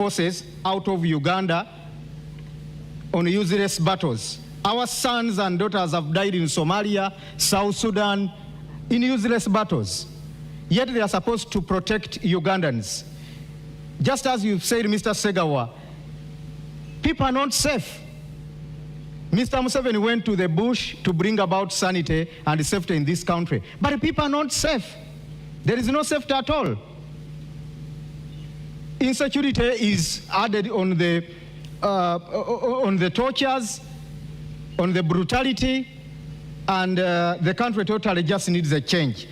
forces out of Uganda on useless battles. Our sons and daughters have died in Somalia, South Sudan, in useless battles. Yet they are supposed to protect Ugandans. Just as you said, Mr. Segawa, people are not safe. Mr. Museveni went to the bush to bring about sanity and safety in this country. But people are not safe. There is no safety at all. Insecurity is added on the tortures, on the brutality, and the country totally just needs a change.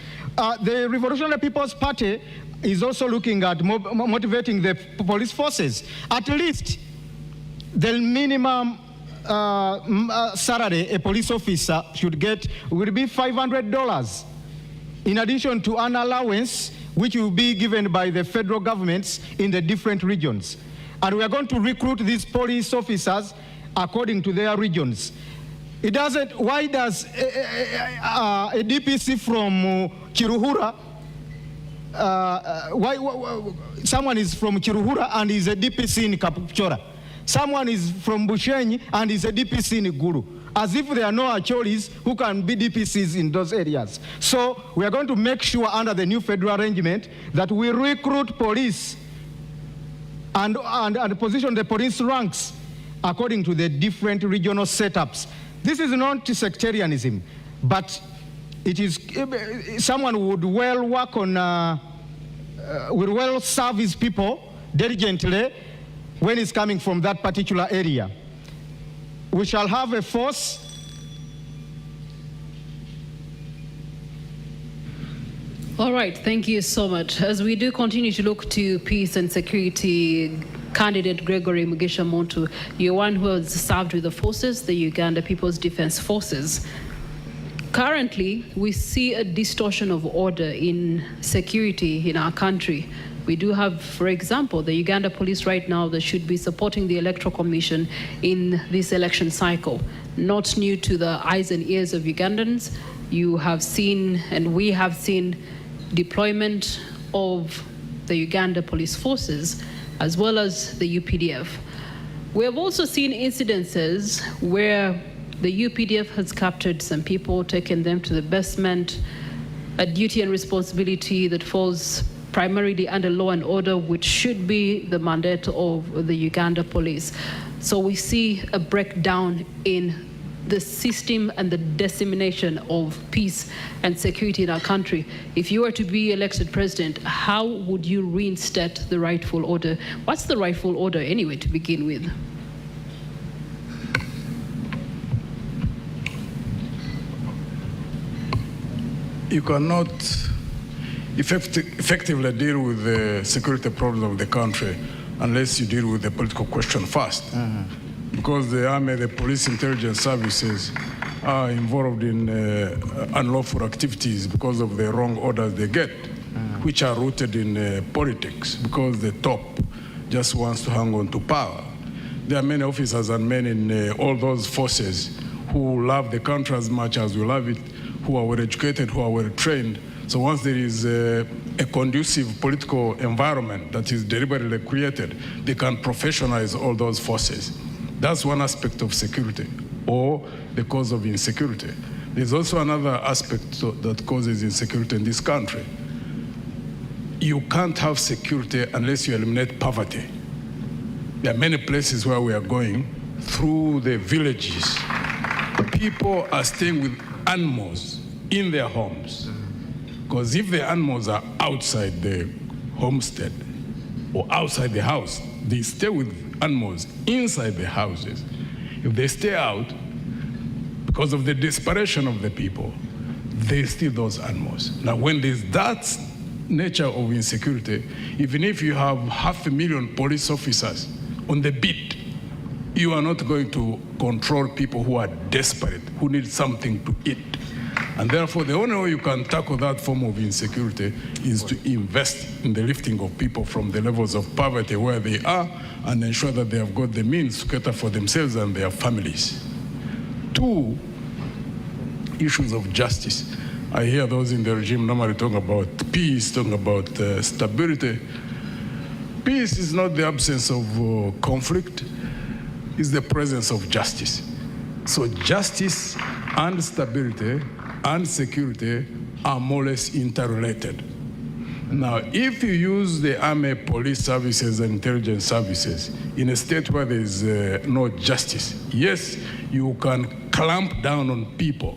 The Revolutionary People's Party is also looking at motivating the police forces. At least the minimum salary a police officer should get will be $500, in addition to an allowance which will be given by the federal governments in the different regions. And we are going to recruit these police officers according to their regions. It doesn't, why does a DPC from Kiruhura, someone is from Kiruhura and is a DPC in Kapchora? Someone is from Bushenyi and is a DPC in Gulu, as if there are no Achoris who can be DPCs in those areas. So we are going to make sure under the new federal arrangement that we recruit police and position the police ranks according to the different regional setups. This is not sectarianism, but it is someone would well work on, will well serve his people diligently when it's coming from that particular area. We shall have a force. All right, thank you so much. As we do continue to look to peace and security, candidate Gregory Mugisha Muntu, you're one who has served with the forces, the Uganda People's Defense Forces. Currently, we see a distortion of order in security in our country. We do have, for example, the Uganda police right now that should be supporting the Electoral Commission in this election cycle. Not new to the eyes and ears of Ugandans. You have seen, and we have seen, deployment of the Uganda police forces as well as the UPDF. We have also seen incidences where the UPDF has captured some people, taken them to the basement, a duty and responsibility that falls primarily under law and order, which should be the mandate of the Uganda police. So we see a breakdown in the system and the dissemination of peace and security in our country. If you were to be elected president, how would you reinstate the rightful order? What's the rightful order anyway to begin with? You cannot effectively deal with the security problem of the country unless you deal with the political question first. Because the army, the police intelligence services are involved in unlawful activities because of the wrong orders they get, which are rooted in politics, because the top just wants to hang on to power. There are many officers and men in all those forces who love the country as much as we love it, who are well educated, who are well trained. So once there is a conducive political environment that is deliberately created, they can professionalize all those forces. That's one aspect of security, or the cause of insecurity. There's also another aspect that causes insecurity in this country. You can't have security unless you eliminate poverty. There are many places where we are going through the villages. People are staying with animals in their homes. Because if the animals are outside the homestead or outside the house, they stay with animals inside the houses. If they stay out, because of the desperation of the people, they steal those animals. Now, when there's that nature of insecurity, even if you have 500,000 police officers on the beat, you are not going to control people who are desperate, who need something to eat. And therefore, the only way you can tackle that form of insecurity is to invest in the lifting of people from the levels of poverty where they are and ensure that they have got the means to cater for themselves and their families. Two, issues of justice. I hear those in the regime normally talking about peace, talking about stability. Peace is not the absence of conflict, it's the presence of justice. So justice and stability and security are more or less interrelated. Now, if you use the army, police services, and intelligence services in a state where there is no justice, yes, you can clamp down on people,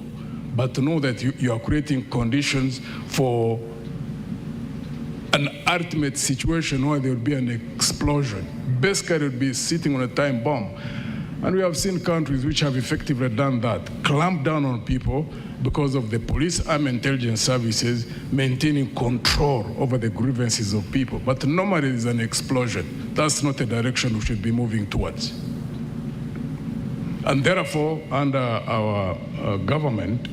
but know that you are creating conditions for an ultimate situation where there will be an explosion. Basically, it will be sitting on a time bomb. And we have seen countries which have effectively done that, clamped down on people because of the police, armed intelligence services maintaining control over the grievances of people. But normally there's an explosion. That's not a direction we should be moving towards. And therefore, under our government,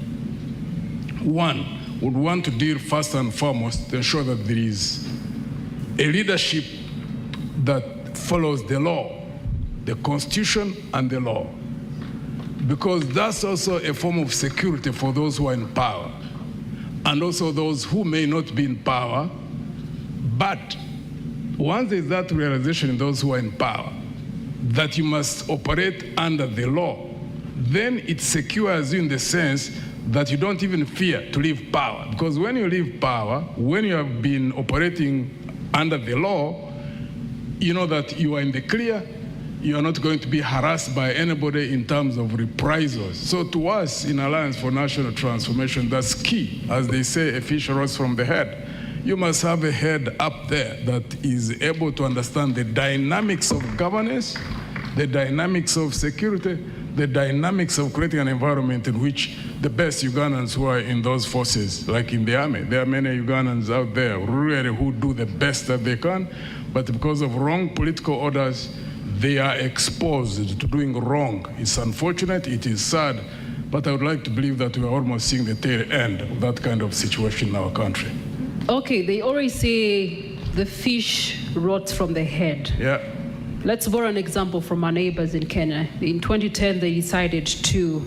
one would want to deal first and foremost to ensure that there is a leadership that follows the law, the Constitution and the law, because that's also a form of security for those who are in power, and also those who may not be in power. But once there's that realization in those who are in power, that you must operate under the law, then it secures you in the sense that you don't even fear to leave power. Because when you leave power, when you have been operating under the law, you know that you are in the clear. You are not going to be harassed by anybody in terms of reprisals. So to us in Alliance for National Transformation, that's key. As they say, a fish rose from the head. You must have a head up there that is able to understand the dynamics of governance, the dynamics of security, the dynamics of creating an environment in which the best Ugandans who are in those forces, like in the army, there are many Ugandans out there really who do the best that they can, but because of wrong political orders, they are exposed to doing wrong. It's unfortunate, it is sad, but I would like to believe that we are almost seeing the tail end of that kind of situation in our country. Okay, they always say the fish rots from the head. Yeah. Let's borrow an example from our neighbors in Kenya. In 2010, they decided to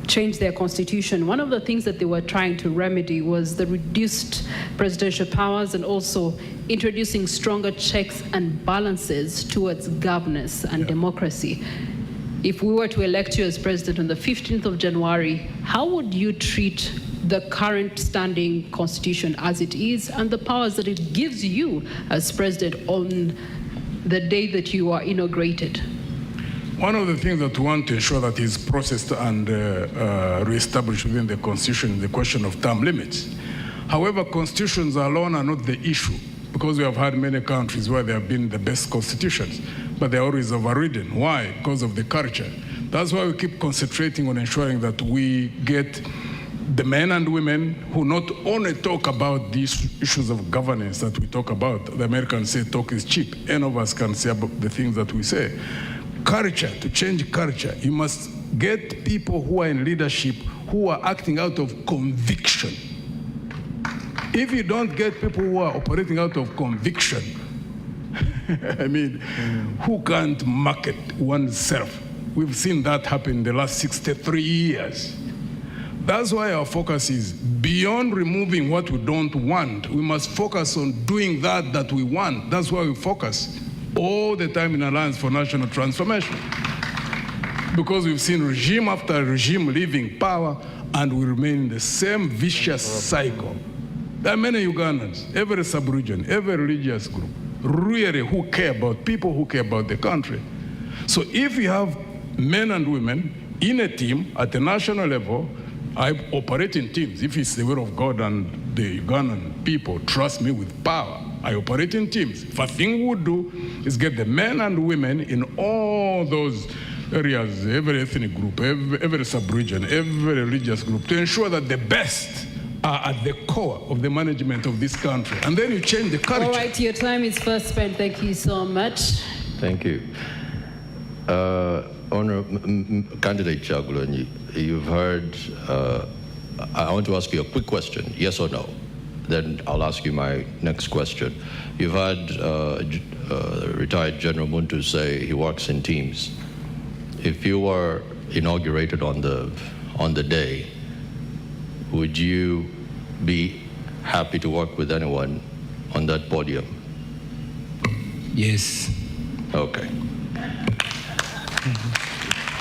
change their constitution. One of the things that they were trying to remedy was the reduced presidential powers and also introducing stronger checks and balances towards governance and democracy. If we were to elect you as president on the 15th of January, how would you treat the current standing constitution as it is and the powers that it gives you as president on the day that you are inaugurated? One of the things that we want to ensure that is processed and reestablished within the Constitution is the question of term limits. However, constitutions alone are not the issue, because we have had many countries where they have been the best constitutions, but they're always overridden. Why? Because of the culture. That's why we keep concentrating on ensuring that we get the men and women who not only talk about these issues of governance that we talk about. The Americans say talk is cheap. Any of us can say about the things that we say. Culture, to change culture, you must get people who are in leadership who are acting out of conviction. If you don't get people who are operating out of conviction, I mean, who can't market oneself? We've seen that happen in the last 63 years. That's why our focus is beyond removing what we don't want. We must focus on doing that we want. That's why we focus all the time in Alliance for National Transformation. Because we've seen regime after regime leaving power and we remain in the same vicious cycle. There are many Ugandans, every sub-region, every religious group, really who care about people, who care about the country. So if you have men and women in a team at the national level, I operate in teams. If it's the will of God and the Ugandan people trust me with power, I operate in teams. If a thing we would do is get the men and women in all those areas, every ethnic group, every sub-region, every religious group, to ensure that the best are at the core of the management of this country. And then you change the culture. All right, your time is first spent. Thank you so much. Thank you. Candidate Kyagulanyi, you've heard, I want to ask you a quick question, yes or no? Then I'll ask you my next question. You've had retired General Muntu say he works in teams. If you were inaugurated on the day, would you be happy to work with anyone on that podium? Yes. Okay.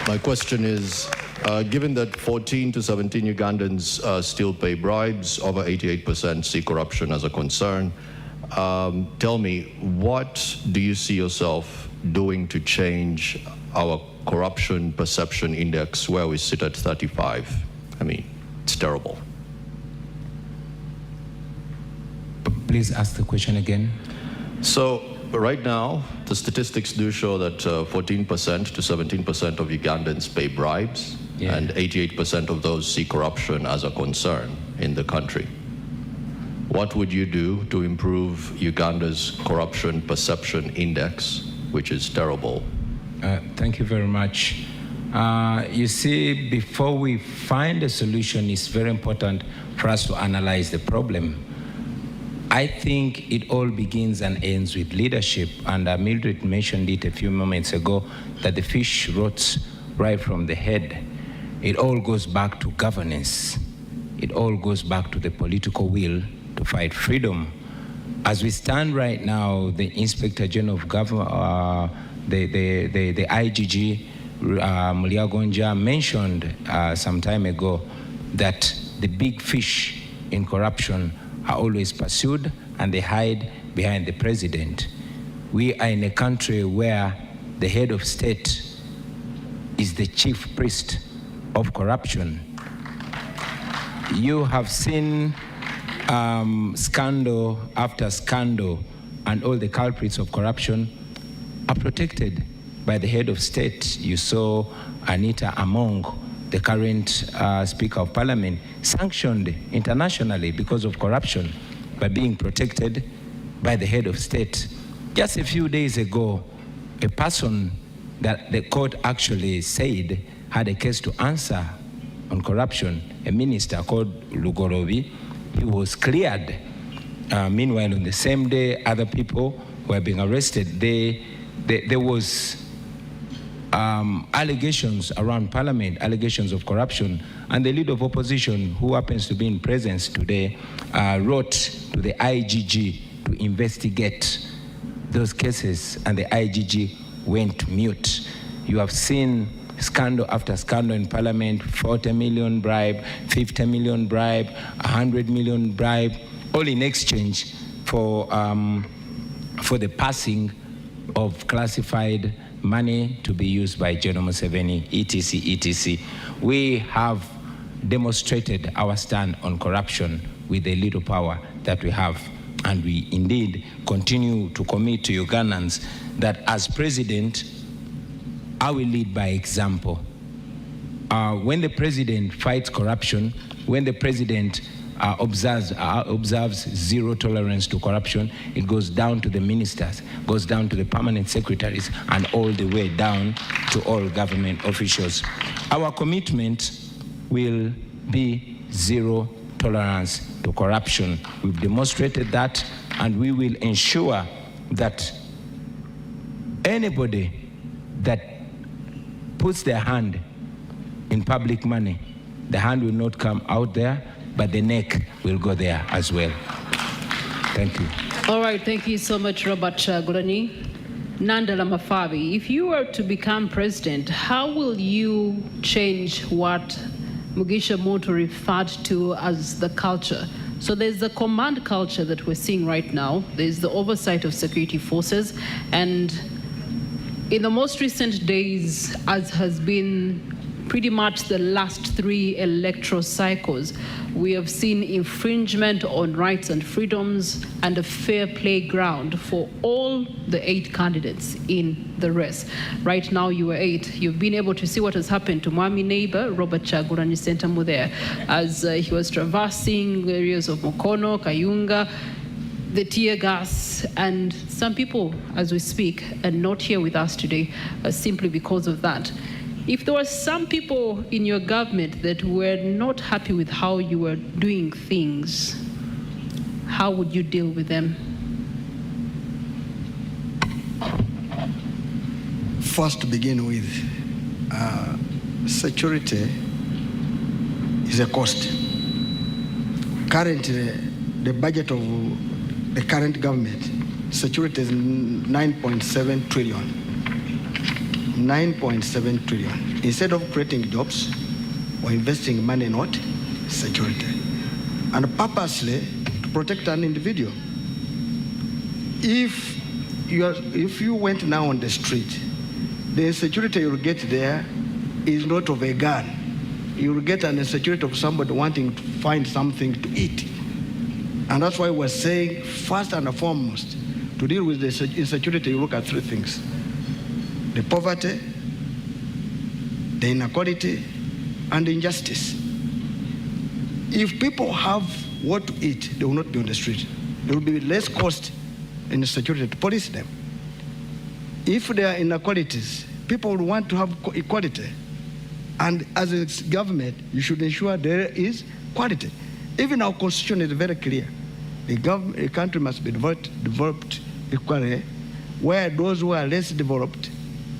My question is, given that 14 to 17 Ugandans still pay bribes, over 88% see corruption as a concern, tell me, what do you see yourself doing to change our corruption perception index where we sit at 35? I mean, it's terrible. Please ask the question again. So right now, the statistics do show that 14% to 17% of Ugandans pay bribes, Yeah. and 88% of those see corruption as a concern in the country. What would you do to improve Uganda's corruption perception index, which is terrible? Thank you very much. You see, before we find a solution, it's very important for us to analyze the problem. I think it all begins and ends with leadership, and Mildred mentioned it a few moments ago, that the fish rots right from the head. It all goes back to governance. It all goes back to the political will to fight freedom. As we stand right now, the Inspector General of Government, the IGG, Mulyagonja, mentioned some time ago that the big fish in corruption are always pursued and they hide behind the president. We are in a country where the head of state is the chief priest of corruption. You have seen scandal after scandal, and all the culprits of corruption are protected by the head of state. You saw Anita Among, the current Speaker of Parliament, sanctioned internationally because of corruption by being protected by the head of state. Just a few days ago, a person that the court actually said had a case to answer on corruption, a minister called Lugorobi, he was cleared. Meanwhile, on the same day, other people were being arrested. There was allegations around Parliament, allegations of corruption, and the leader of opposition, who happens to be in presence today, wrote to the IGG to investigate those cases, and the IGG went mute. You have seen scandal after scandal in Parliament, 40 million bribe, 50 million bribe, 100 million bribe, all in exchange for the passing of classified money to be used by General Museveni, etc., etc. We have demonstrated our stand on corruption with the little power that we have, and we indeed continue to commit to Ugandans that as president, I will lead by example. When the president fights corruption, when the president observes zero tolerance to corruption, it goes down to the ministers, goes down to the permanent secretaries, and all the way down to all government officials. Our commitment will be zero tolerance to corruption. We've demonstrated that, and we will ensure that anybody that puts their hand in public money, the hand will not come out there, but the neck will go there as well. Thank you. All right, thank you so much, Robert Chagulanyi. Nandala Mafabi, if you were to become president, how will you change what Mugisha Muntu referred to as the culture? So there's the command culture that we're seeing right now. There's the oversight of security forces, and in the most recent days, as has been pretty much the last 3 electoral cycles, we have seen infringement on rights and freedoms and a fair playground for all the 8 candidates in the race. Right now, you were 8. You've been able to see what has happened to Mwami neighbor, Robert Chagulanyi Sentamu there, as he was traversing areas of Mukono, Kayunga, the tear gas, and some people, as we speak, are not here with us today simply because of that. If there were some people in your government that were not happy with how you were doing things, how would you deal with them? First, to begin with, security is a cost. Currently, the budget of the current government security is 9.7 trillion. 9.7 trillion. Instead of creating jobs or investing money in what? Security. And purposely to protect an individual. If you went now on the street, the insecurity you'll get there is not of a gun. You'll get an insecurity of somebody wanting to find something to eat. And that's why we're saying, first and foremost, to deal with the insecurity, you look at three things: the poverty, the inequality, and the injustice. If people have what to eat, they will not be on the street. There will be less cost in the security to police them. If there are inequalities, people will want to have equality. And as a government, you should ensure there is quality. Even our constitution is very clear. The country must be developed equally, where those who are less developed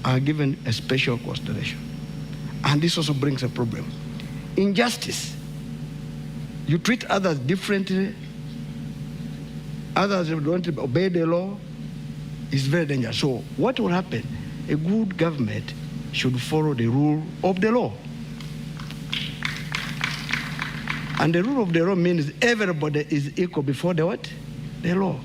are given a special consideration. And this also brings a problem. Injustice. You treat others differently, others don't obey the law, is very dangerous. So what will happen? A good government should follow the rule of the law. And the rule of the law means everybody is equal before the what? The law.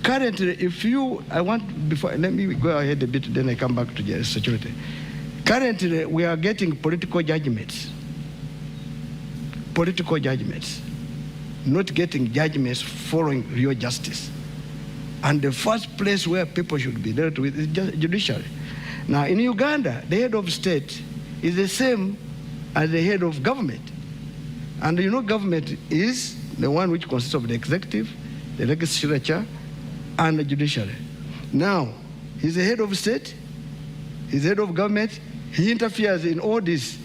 Currently, let me go ahead a bit, then I come back to security. Currently, we are getting political judgments, not getting judgments following real justice. And the first place where people should be dealt with is judiciary. Now, in Uganda, the head of state is the same as the head of government. And you know, government is the one which consists of the executive, the legislature, and the judiciary. Now, he's the head of state, he's the head of government, he interferes in all this.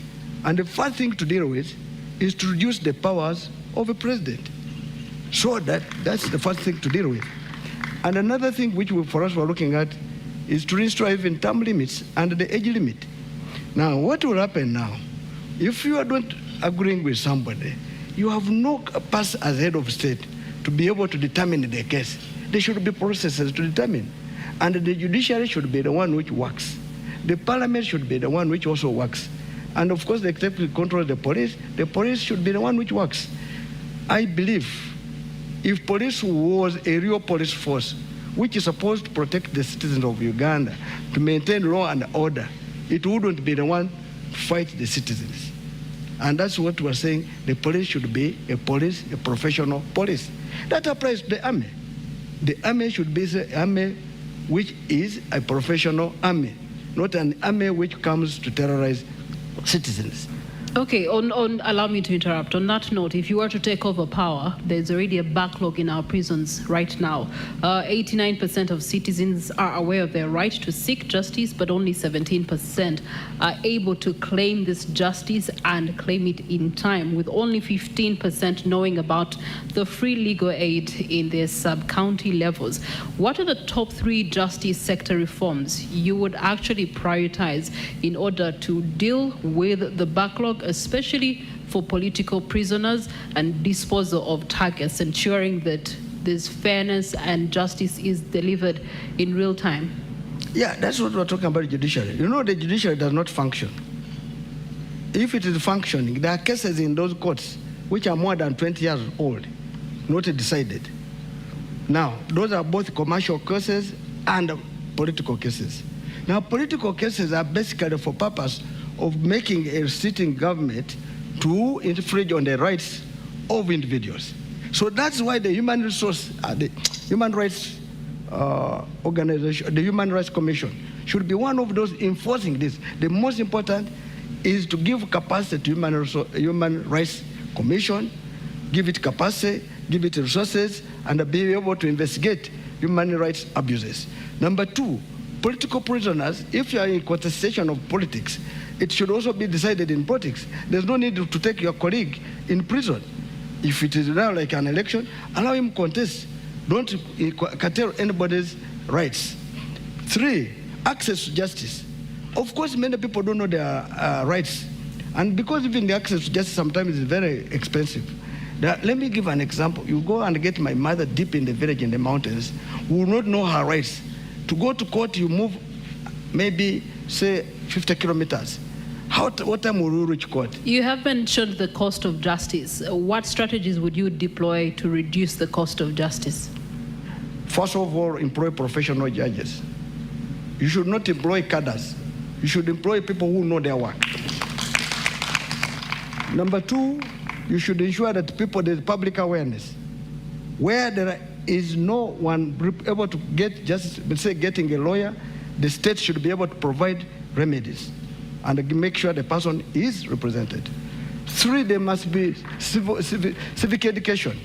And the first thing to deal with is to reduce the powers of a president. So that's the first thing to deal with. And another thing which for us we're looking at is to restore even term limits and the age limit. Now, what will happen now? If you are not agreeing with somebody, you have no pass as head of state to be able to determine the case. There should be processes to determine. And the judiciary should be the one which works. The parliament should be the one which also works. And of course, the executive controls the police should be the one which works. I believe if police was a real police force, which is supposed to protect the citizens of Uganda, to maintain law and order, it wouldn't be the one to fight the citizens. And that's what we're saying. The police should be a professional police. That applies to the army. The army should be the army which is a professional army, not an army which comes to terrorize citizens. Okay, allow me to interrupt. On that note, if you were to take over power, there's already a backlog in our prisons right now. 89% of citizens are aware of their right to seek justice, but only 17% are able to claim this justice and claim it in time, with only 15% knowing about the free legal aid in their sub-county levels. What are the top 3 justice sector reforms you would actually prioritize in order to deal with the backlog, especially for political prisoners, and disposal of targets, ensuring that this fairness and justice is delivered in real time? Yeah, that's what we're talking about, judiciary. You know, the judiciary does not function. If it is functioning, there are cases in those courts which are more than 20 years old, not decided. Now, those are both commercial cases and political cases. Now, political cases are basically for purpose of making a sitting government to infringe on the rights of individuals. So that's why the human rights organization, the Human Rights Commission, should be one of those enforcing this. The most important is to give capacity to Human Rights Commission, give it capacity, give it resources, and be able to investigate human rights abuses. Number 2, political prisoners, if you are in contestation of politics, it should also be decided in politics. There's no need to take your colleague in prison. If it is now like an election, allow him contest. Don't curtail anybody's rights. 3, access to justice. Of course, many people don't know their rights. And because even the access to justice sometimes is very expensive, Let me give an example. You go and get my mother deep in the village in the mountains, who will not know her rights. To go to court, you move maybe, say, 50 kilometers. What time will you reach court? You have mentioned the cost of justice. What strategies would you deploy to reduce the cost of justice? First of all, employ professional judges. You should not employ cadres. You should employ people who know their work. Number two, you should ensure that there's public awareness. Where there is no one able to get justice, let's say getting a lawyer, the state should be able to provide remedies and make sure the person is represented. Three, there must be civic education.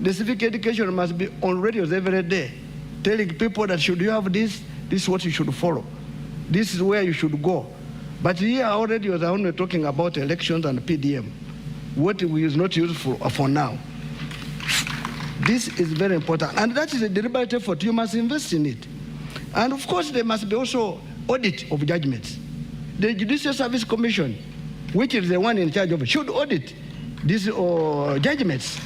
The civic education must be on radios every day, telling people that should you have this, this is what you should follow. This is where you should go. But here already was only talking about elections and PDM, what is not useful for now. This is very important, and that is a deliberate effort. You must invest in it. And of course, there must be also audit of judgments. The Judicial Service Commission, which is the one in charge of it, should audit these judgments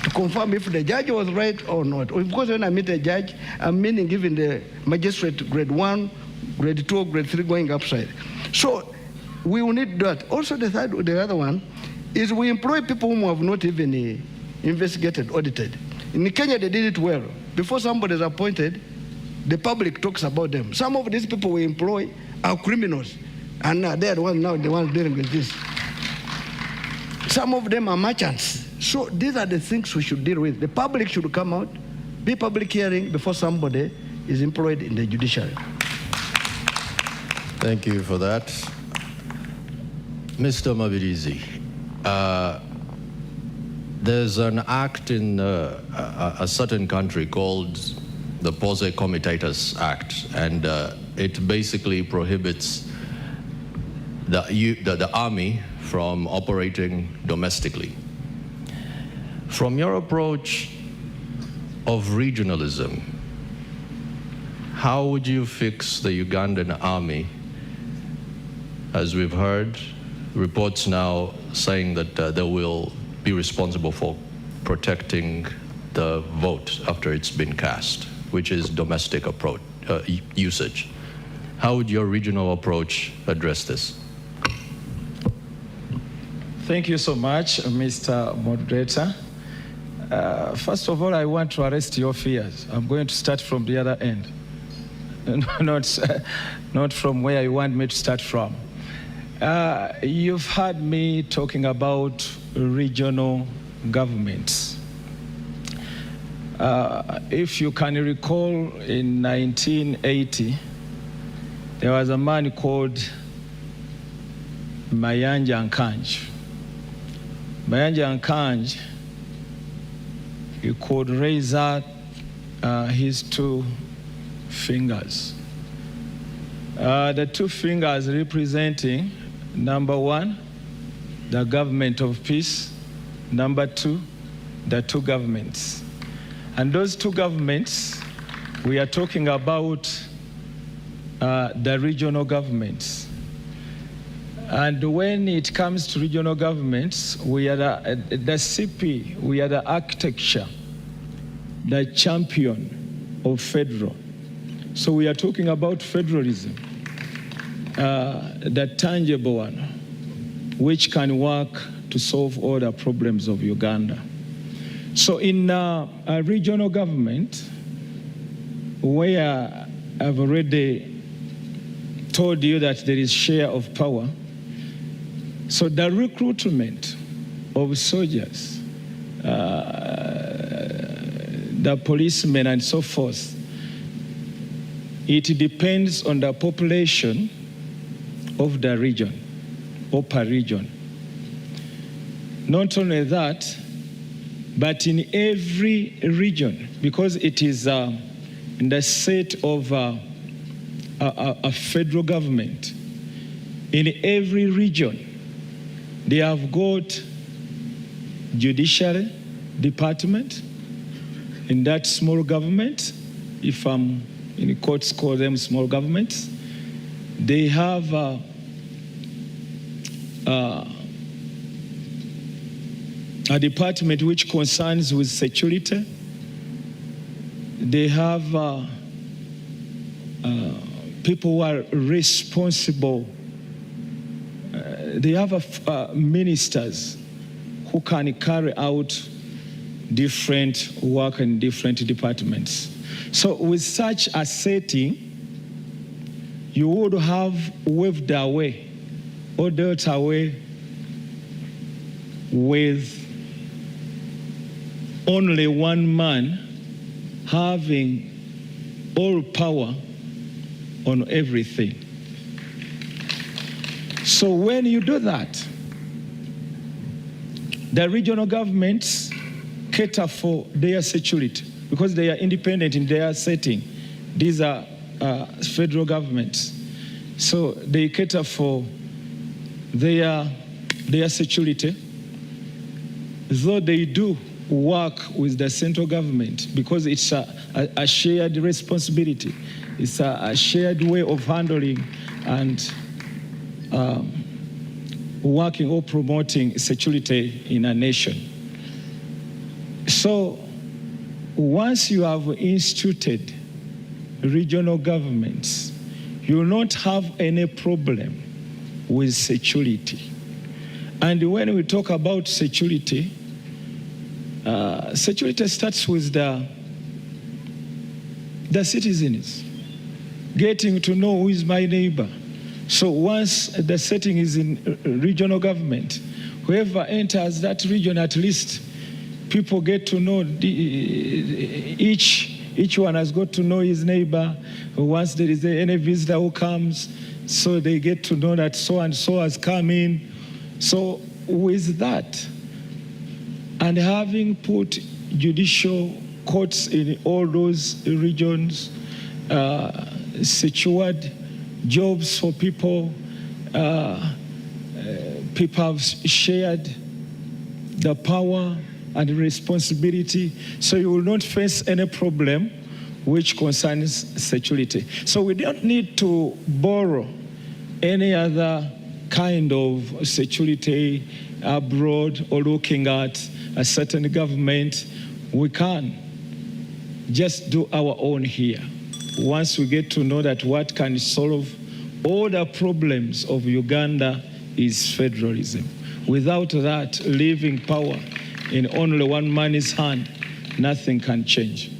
to confirm if the judge was right or not. Of course, when I meet a judge, I'm meaning giving the magistrate grade 1, grade 2, grade 3 going upside. So we will need that. Also, the other one is we employ people whom have not even investigated, audited. In Kenya, they did it well. Before somebody is appointed, the public talks about them. Some of these people we employ are criminals, and they are the ones dealing with this. Some of them are merchants. So these are the things we should deal with. The public should come out, be public hearing before somebody is employed in the judiciary. Thank you for that. Mr. Mabirizi, there's an act in a certain country called the Pose Comitatus Act, and it basically prohibits the army from operating domestically. From your approach of regionalism, how would you fix the Ugandan army? As we've heard, reports now saying that they will be responsible for protecting the vote after it's been cast, which is domestic approach, usage. How would your regional approach address this? Thank you so much, Mr. Moderator. First of all, I want to arrest your fears. I'm going to start from the other end, not from where you want me to start from. You've heard me talking about regional governments. If you can recall, in 1980, there was a man called Mayanja Nkanj. Mayanja Nkanj, he could raise out his two fingers. The two fingers representing, number one, the government of peace, number two, the two governments. And those two governments, we are talking about the regional governments. And when it comes to regional governments, we are the CP, we are the architecture, the champion of federal. So we are talking about federalism, the tangible one, which can work to solve all the problems of Uganda. So in a regional government, where I've already told you that there is share of power, so the recruitment of soldiers, the policemen and so forth, it depends on the population of the region, or per region. Not only that, but in every region, because it is in the set of a federal government, in every region, they have got judiciary department. In that small government, if in the courts call them small governments, they a department which concerns with security. They have people who are responsible. They have ministers who can carry out different work in different departments. So with such a setting, you would have waved away or dealt away with only one man having all power on everything. So when you do that, the regional governments cater for their security because they are independent in their setting. These are federal governments. So they cater for their security, though they do work with the central government because it's a shared responsibility. It's a shared way of handling and working or promoting security in a nation. So once you have instituted regional governments, you will not have any problem with security. And when we talk about security, security starts with the citizens, getting to know who is my neighbor. So once the setting is in regional government, whoever enters that region, at least people get to know each one has got to know his neighbor. Once there is any visitor who comes, so they get to know that so and so has come in. So with that, and having put judicial courts in all those regions, secured jobs for people, people have shared the power and responsibility, so you will not face any problem which concerns security. So we don't need to borrow any other kind of security abroad or looking at a certain government. We can just do our own here. Once we get to know that what can solve all the problems of Uganda is federalism. Without that, leaving power in only one man's hand, nothing can change.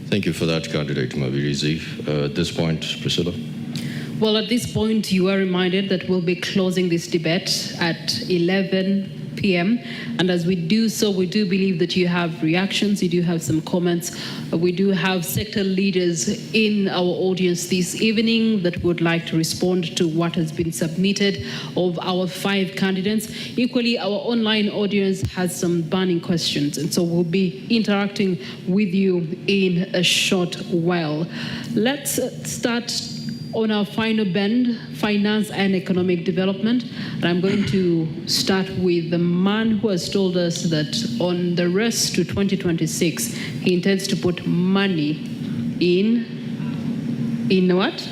Thank you for that, Candidate Mabirizi. At this point, Priscilla. Well, at this point, you are reminded that we'll be closing this debate at 11 p.m. And as we do so, we do believe that you have reactions, you do have some comments. We do have sector leaders in our audience this evening that would like to respond to what has been submitted of our 5 candidates. Equally, our online audience has some burning questions, and so we'll be interacting with you in a short while. Let's start on our final bend, finance and economic development. And I'm going to start with the man who has told us that on the race to 2026, he intends to put money in what?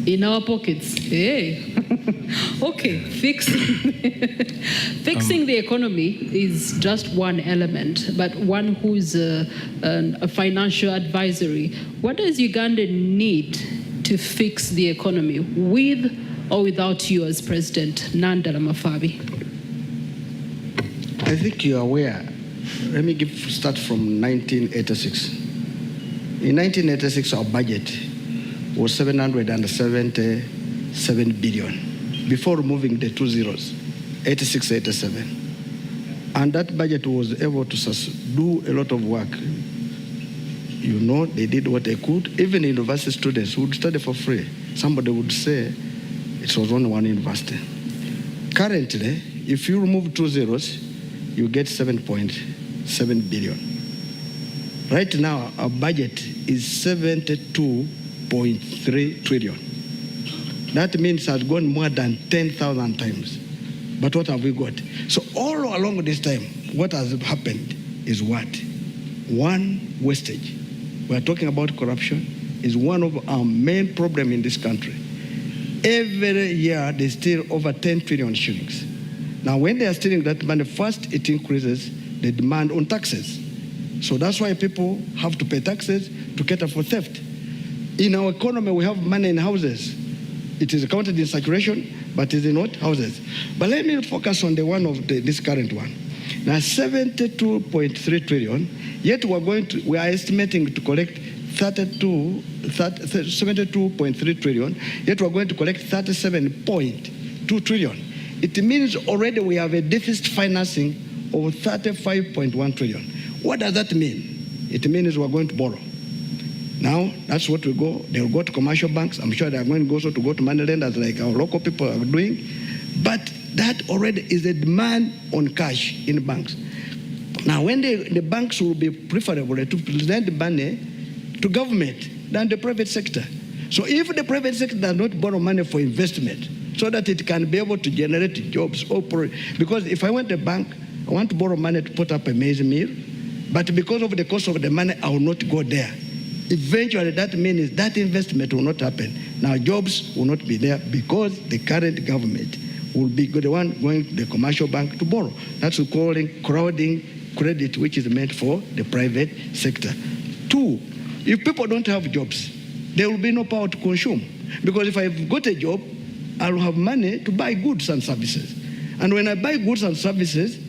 In our pockets. Hey. Okay, fixing the economy is just one element, but one who's a financial advisory. What does Uganda need to fix the economy, with or without you as president? Nandala Mafabi. I think you're aware. Let me start from 1986. In 1986, our budget was 777 billion, before removing the 2 zeros, 86, 87. And that budget was able to do a lot of work. You know, they did what they could. Even university students who would study for free, somebody would say it was only one university. Currently, if you remove 2 zeros, you get 7.7 billion. Right now, our budget is 72.3 trillion. That means it has gone more than 10,000 times. But what have we got? So all along this time, what has happened is what? One, wastage. We are talking about corruption. Is one of our main problems in this country. Every year, they steal over 10 trillion shillings. Now, when they are stealing that money, first it increases the demand on taxes. So that's why people have to pay taxes to cater for theft. In our economy, we have money in houses. It is counted in circulation, but it is not houses. But let me focus on the one of this current one. Now, 72.3 trillion, yet we are estimating to collect 72.3 trillion, yet we're going to collect 37.2 trillion. It means already we have a deficit financing of 35.1 trillion. What does that mean? It means we're going to borrow. Now, that's what we go. They'll go to commercial banks. I'm sure they're going also to go to money lenders like our local people are doing. But that already is a demand on cash in banks. Now, when the banks will be preferable to lend money to government than the private sector. So if the private sector does not borrow money for investment so that it can be able to generate jobs, because if I went to a bank, I want to borrow money to put up a maize meal, but because of the cost of the money, I will not go there. Eventually, that means that investment will not happen. Now, jobs will not be there because the current government will be the one going to the commercial bank to borrow. That's what we're calling crowding credit, which is meant for the private sector. Two, if people don't have jobs, there will be no power to consume. Because if I've got a job, I'll have money to buy goods and services. And when I buy goods and services,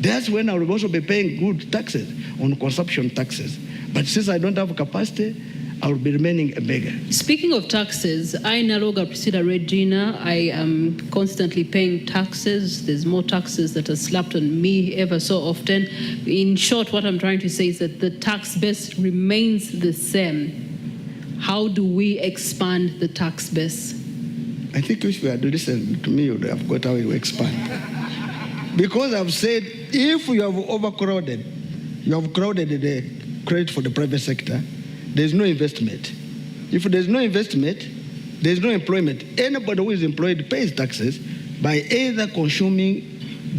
that's when I will also be paying good taxes on consumption taxes. But since I don't have capacity, I will be remaining a beggar. Speaking of taxes, I Nalukoola Priscilla Regina, I am constantly paying taxes. There's more taxes that are slapped on me ever so often. In short, what I'm trying to say is that the tax base remains the same. How do we expand the tax base? I think if you had listened to me, you would have got how you expand. Because I've said, if you have overcrowded, you have crowded the credit for the private sector, there's no investment. If there's no investment, there's no employment. Anybody who is employed pays taxes by either consuming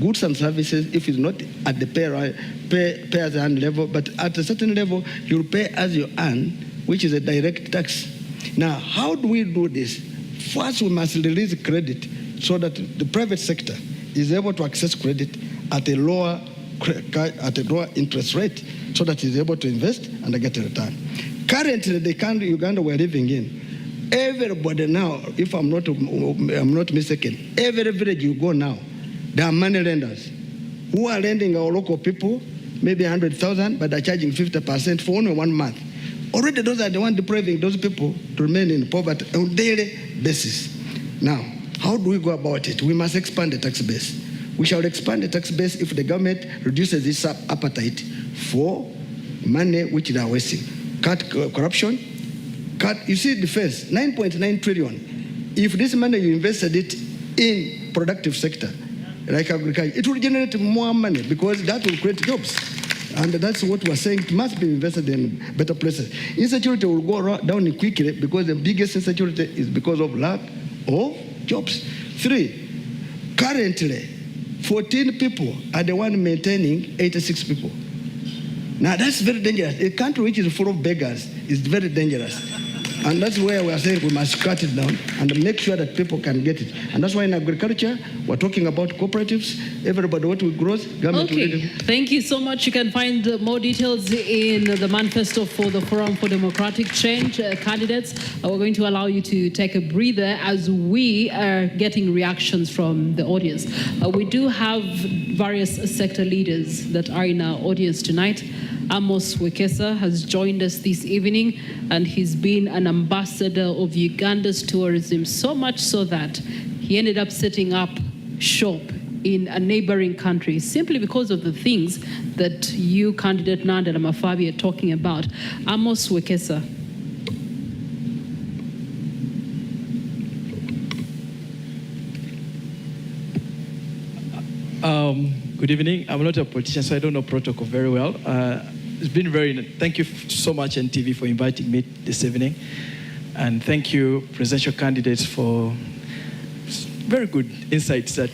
goods and services, if it's not at the pay as you earn level, but at a certain level, you'll pay as you earn, which is a direct tax. Now, how do we do this? First, we must release credit so that the private sector is able to access credit at a lower interest rate, so that he's able to invest and get a return. Currently, the country Uganda we're living in, everybody now, if I'm not mistaken, every village you go now, there are money lenders who are lending our local people maybe 100,000, but they're charging 50% for only 1 month. Already those are the ones depriving those people to remain in poverty on a daily basis. Now, how do we go about it? We must expand the tax base. We shall expand the tax base if the government reduces its appetite for money which they are wasting. Cut corruption, you see defense, 9.9 trillion. If this money you invested it in productive sector, like agriculture, it will generate more money because that will create jobs. And that's what we're saying, it must be invested in better places. Insecurity will go down quickly because the biggest insecurity is because of lack of jobs. 3, currently, 14 people are the one maintaining 86 people. Now that's very dangerous. A country which is full of beggars is very dangerous. And that's where we are saying we must cut it down and make sure that people can get it. And that's why in agriculture, we're talking about cooperatives. Everybody what we grow, government will do. Thank you so much. You can find more details in the manifesto for the Forum for Democratic Change candidates. We're going to allow you to take a breather as we are getting reactions from the audience. We do have various sector leaders that are in our audience tonight. Amos Wekesa has joined us this evening, and he's been an ambassador of Uganda's tourism, so much so that he ended up setting up shop in a neighboring country simply because of the things that you, candidate Nandela Mafabi, are talking about. Amos Wekesa. Good evening. I'm not a politician, so I don't know protocol very well. It's been thank you so much, NTV, for inviting me this evening. And thank you, presidential candidates, for very good insights that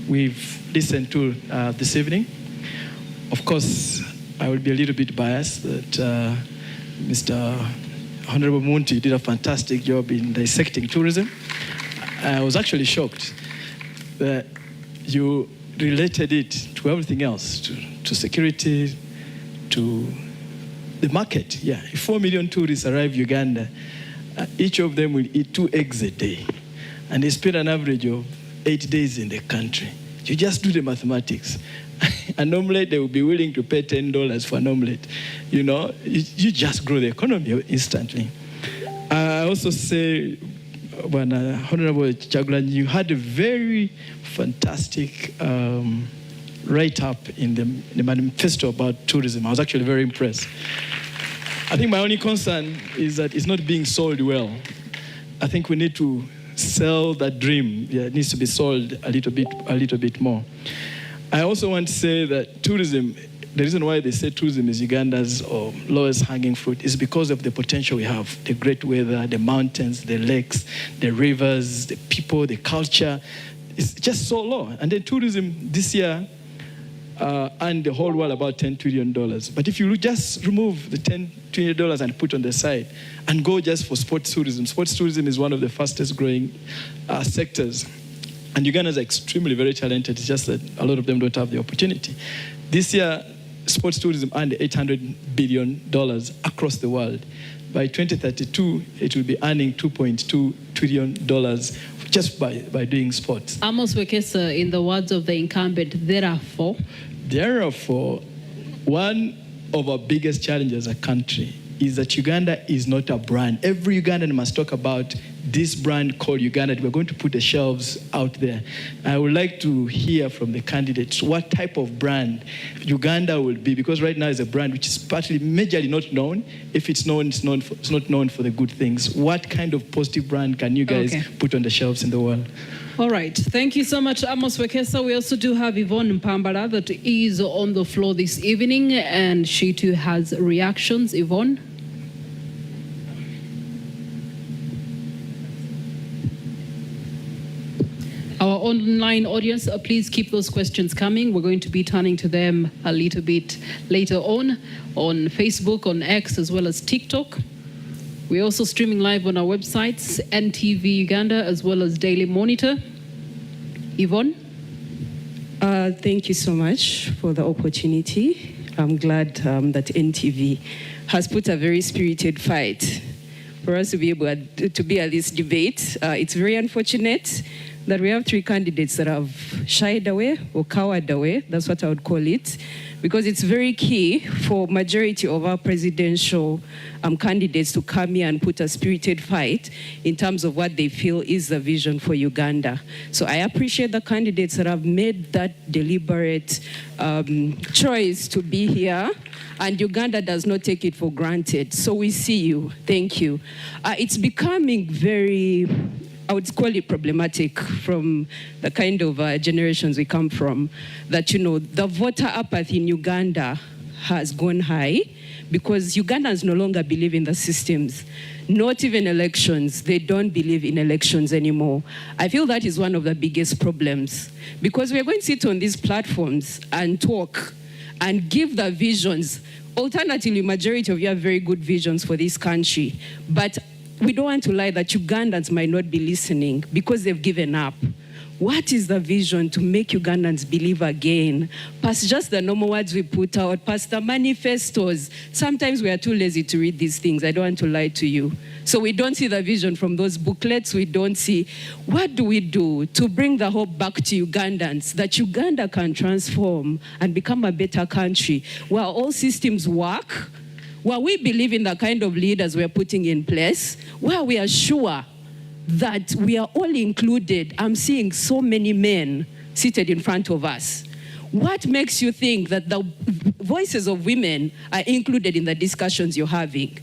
we've listened to this evening. Of course, I will be a little bit biased that Mr. Honorable Munti did a fantastic job in dissecting tourism. I was actually shocked that you related it to everything else, to security, to the market. Yeah, if 4 million tourists arrive Uganda, each of them will eat 2 eggs a day, and they spend an average of 8 days in the country. You just do the mathematics. An omelette, they will be willing to pay $10 for an omelette. You know, you just grow the economy instantly. I also say, when Honorable Kyagulanyi, you had a very fantastic write-up in the manifesto about tourism. I was actually very impressed. I think my only concern is that it's not being sold well. I think we need to sell that dream. Yeah, it needs to be sold a little bit more. I also want to say that tourism, the reason why they say tourism is Uganda's lowest hanging fruit is because of the potential we have. The great weather, the mountains, the lakes, the rivers, the people, the culture. It's just so low. And then tourism this year earned the whole world about $10 trillion. But if you just remove the $10 trillion and put on the side and go just for sports tourism is one of the fastest growing sectors. And Ugandans are extremely very talented. It's just that a lot of them don't have the opportunity. This year, sports tourism earned $800 billion across the world. By 2032, it will be earning $2.2 trillion just by doing sports. Amos Wekesa, in the words of the incumbent, therefore, one of our biggest challenges as a country is that Uganda is not a brand. Every Ugandan must talk about this brand called Uganda. We're going to put the shelves out there. I would like to hear from the candidates what type of brand Uganda will be, because right now it's a brand which is partly majorly not known. If it's known, it's not known for the good things. What kind of positive brand can you guys put on the shelves in the world? All right. Thank you so much, Amos Wekesa. We also do have Yvonne Mpambala that is on the floor this evening, and she too has reactions. Yvonne? Our online audience, please keep those questions coming. We're going to be turning to them a little bit later on Facebook, on X, as well as TikTok. We're also streaming live on our websites, NTV Uganda, as well as Daily Monitor. Yvonne? Thank you so much for the opportunity. I'm glad that NTV has put a very spirited fight for us to be able to be at this debate. It's very unfortunate that we have 3 candidates that have shied away or cowered away. That's what I would call it, because it's very key for majority of our presidential candidates to come here and put a spirited fight in terms of what they feel is the vision for Uganda. So I appreciate the candidates that have made that deliberate choice to be here, and Uganda does not take it for granted. So we see you. Thank you. It's becoming very, I would call it problematic from the kind of generations we come from, that, you know, the voter apathy in Uganda has gone high because Ugandans no longer believe in the systems, not even elections. They don't believe in elections anymore. I feel that is one of the biggest problems, because we are going to sit on these platforms and talk and give the visions. Alternatively, majority of you have very good visions for this country, but we don't want to lie that Ugandans might not be listening because they've given up. What is the vision to make Ugandans believe again? Past just the normal words we put out, past the manifestos. Sometimes we are too lazy to read these things. I don't want to lie to you. So we don't see the vision from those booklets. We don't see, what do we do to bring the hope back to Ugandans, that Uganda can transform and become a better country where all systems work, where we believe in the kind of leaders we're putting in place, where we are sure that we are all included. I'm seeing so many men seated in front of us. What makes you think that the voices of women are included in the discussions you're having?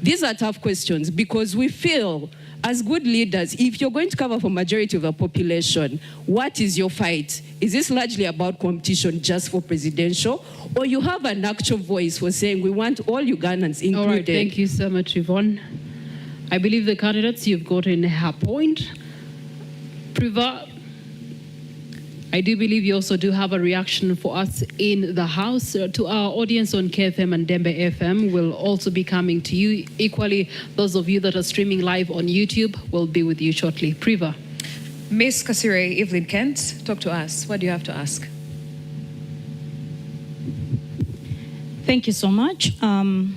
These are tough questions, because we feel as good leaders, if you're going to cover for majority of the population, what is your fight? Is this largely about competition just for presidential, or you have an actual voice for saying we want all Ugandans included? All right, thank you so much, Yvonne. I believe the candidates, you've gotten her point. Priva, I do believe you also do have a reaction for us in the house. To our audience on KFM and Dembe FM will also be coming to you. Equally, those of you that are streaming live on YouTube will be with you shortly. Priva. Miss Kasire Evelyn Kent, talk to us. What do you have to ask? Thank you so much. Evelyn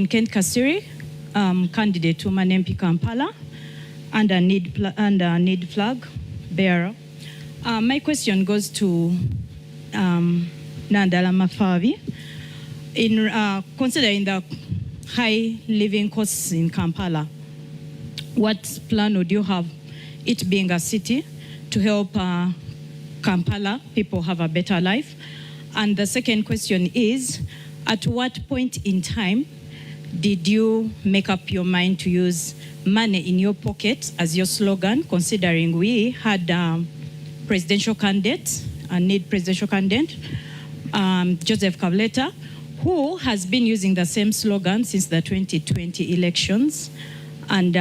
Kent Kasire, candidate to Manempi Kampala, under need flag bearer. My question goes to Nandala Mafavi. In considering the high living costs in Kampala, what plan would you have, it being a city, to help Kampala people have a better life? And the second question is, at what point in time did you make up your mind to use money in your pocket as your slogan, considering we had presidential candidate, a need presidential candidate, Joseph Kableta, who has been using the same slogan since the 2020 elections, and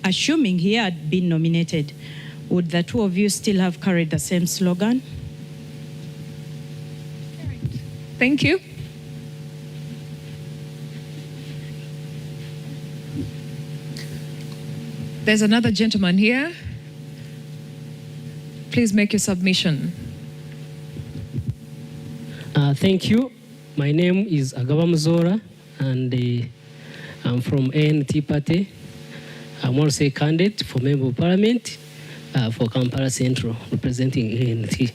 assuming he had been nominated, would the two of you still have carried the same slogan? Thank you. There's another gentleman here. Please make your submission. Thank you. My name is Agaba Mzora, and I'm from ANT Party. I'm also a candidate for Member of Parliament for Kampala Central, representing ANT.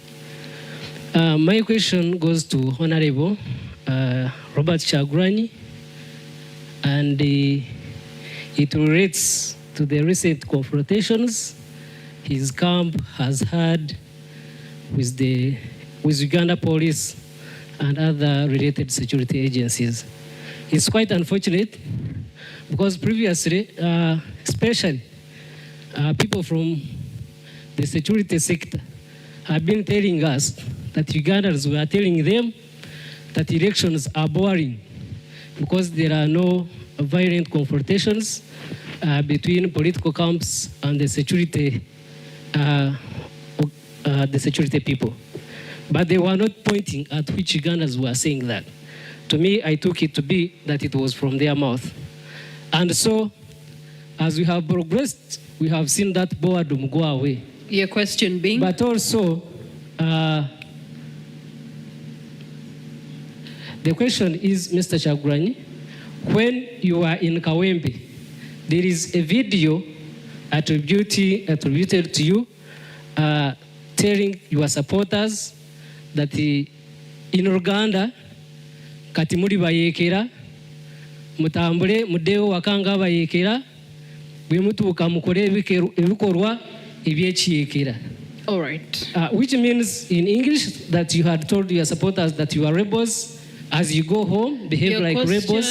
My question goes to Honorable Robert Kyagulanyi, and it relates to the recent confrontations his camp has had with Uganda police and other related security agencies. It's quite unfortunate because previously, especially people from the security sector have been telling us that Ugandans were telling them that elections are boring because there are no violent confrontations between political camps and the security people. But they were not pointing at which Ugandans were saying that. To me, I took it to be that it was from their mouth. And so, as we have progressed, we have seen that boredom go away. Your question being? But also, the question is, Mr. Kyagulanyi, when you are in Kawempe, there is a video attributed to you telling your supporters that in Uganda, kati muri bayekera, mutambule mudeo wakanga bayekera, bwe mutuuka mukole ebikorwa ebyekiyekera. All right. Which means in English that you had told your supporters that you are rebels. As you go home, behave Your like rebels.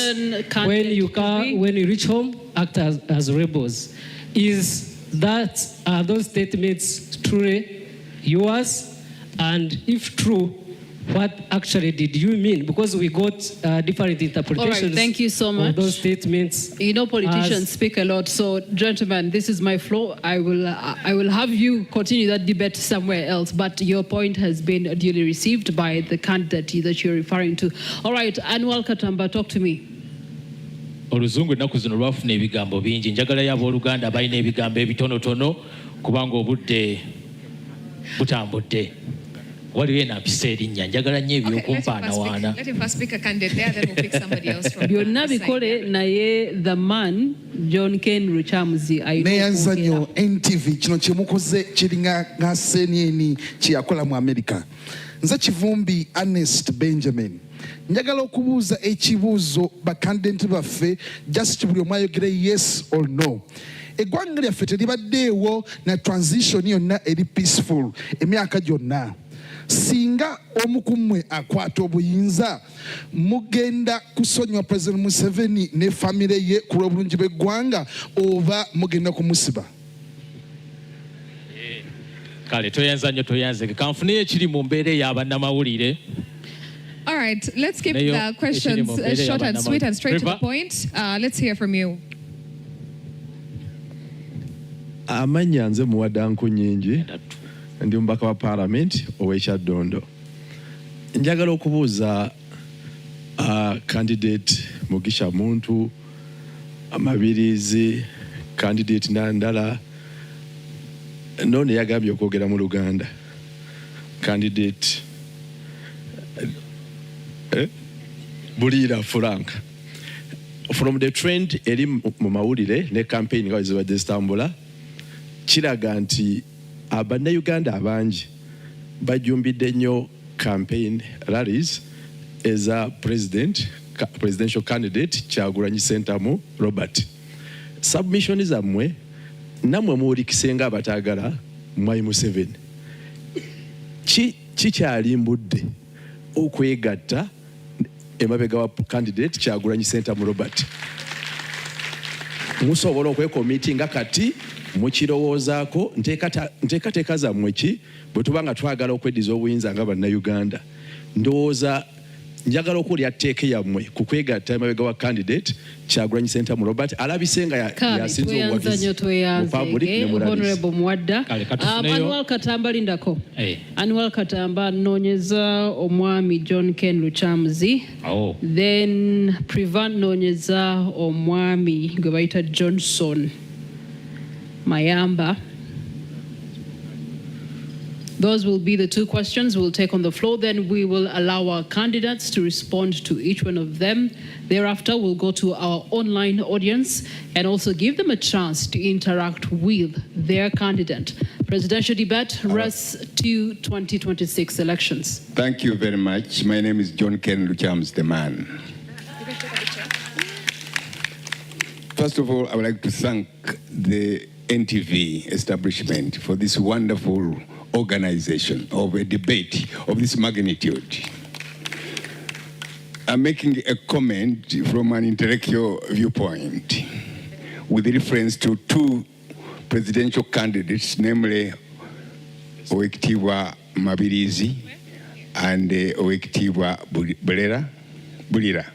When you reach home, act as rebels. Are those statements truly yours? And if true, what actually did you mean? Because we got different interpretations. All right, thank you so much. Of those statements. You know, politicians speak a lot. So, gentlemen, this is my floor. I will have you continue that debate somewhere else. But your point has been duly received by the candidate that you're referring to. All right, Anwar Katamba, talk to me. Oluzungu ennaku zino lwafuna ebigambo bingi. Njagalayo abooluganda balina ebigambo ebitonotono kubanga obudde butambudde. Waliwo enampisa erinnya njagala nnyo ebyokumpaanawaana. Let him first pick a candidate there, then we'll pick somebody else from byonna bikole naye the man John Ken Ruchamuzi neyanzanyo NTV kino kyemukoze kiringa nga senieni kyeyakola mu America. Nze Kivumbi Ernest Benjamin njagala okubuuza ekibuuzo bakandidenti baffe just buli omu ayogere yes or no. Eggwanga lyaffe teribaddeewo na transition yonna eri peaceful emyaka gyonna. Singa omukumwe akwata obuyinza mugenda kusonyiwa President Museveni ne famire ye ku lw'obulungi bw'eggwanga oba mugenda kumusiba? Kale toyanza nnyo toyanze kanfuneyo ekiri mu mbeera ey'abannamawulire. All right, let's keep the questions short and sweet and straight to the point. Let's hear from you. Amanya nze Muwadanku Nyingi. Ndi mubaka wa Parliament ow'Ekyaddondo. Njagala okubuuza candidate Mugisha Muntu, Amabirizi, candidate Nandala, none yagambye okwogera mu Luganda. Candidate Bulira Frank. From the trend eri mu mawulire ne campaign nga zibadde zitambula kiraga nti Uganda abangi bajumbidde nnyo campaign rallies eza presidential candidate Kyagulanyi Ssentamu Robert. Submission zammwe namwe muwulikisenga abatagala Mwai Museveni. Kikyalimbudde okwegatta emabega wa candidate Kyagulanyi Ssentamu Robert. Musobola okwekomitinga kati mukirowoozaako nteekateeka zammwe ki bwe tuba nga twagala okweddiza obuyinza nga bannayuganda. Ndowooza njagala okuwulira tteeka yammwe ku kwegatta emabega wa candidate Kyagulanyi Ssentamu Robert alabise nga yasinze obuwagizi mu public ne mu rallies. Annual Katamba lindako. Annual Katamba noonyeza omwami John Ken Luchamzi. Then Prevent noonyeza omwami gwe bayita Johnson Mayamba. Those will be the two questions we'll take on the floor. Then we will allow our candidates to respond to each one of them. Thereafter, we'll go to our online audience and also give them a chance to interact with their candidate. Presidential debate rests to 2026 elections. Thank you very much. My name is John Ken Luchamzi, the man. First of all, I would like to thank the NTV establishment for this wonderful organization of a debate of this magnitude. I'm making a comment from an intellectual viewpoint with reference to two presidential candidates, namely Owekitiibwa Mabirizi and Owekitiibwa Bulira.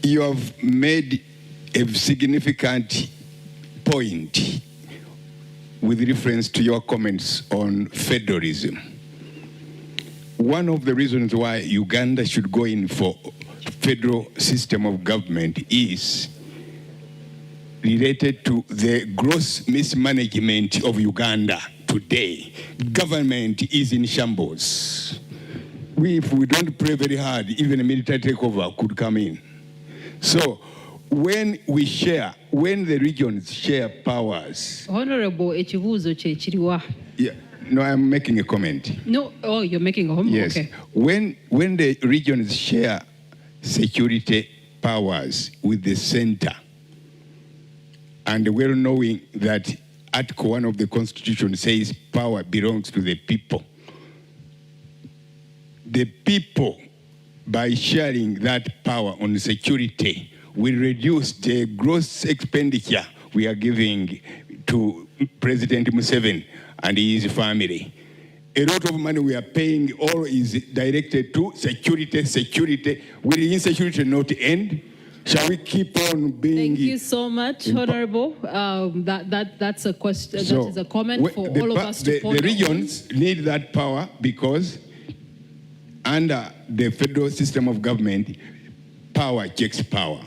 You have made a significant point with reference to your comments on federalism. One of the reasons why Uganda should go in for federal system of government is related to the gross mismanagement of Uganda today. Government is in shambles. If we don't pray very hard, even a military takeover could come in. So when the regions share powers. Honorable Echibuzo Chechiriwa. Yeah, no, I'm making a comment. No, oh, you're making a comment? Yes. Okay. When the regions share security powers with the center, and well knowing that Article 1 of the Constitution says power belongs to the people by sharing that power on security will reduce the gross expenditure we are giving to President Museveni and his family. A lot of money we are paying all is directed to security. Will insecurity not end? Shall we keep on being... Thank you so much, Honorable. That's a question, that is a comment for all of us to follow. The regions need that power because under the federal system of government, power checks power.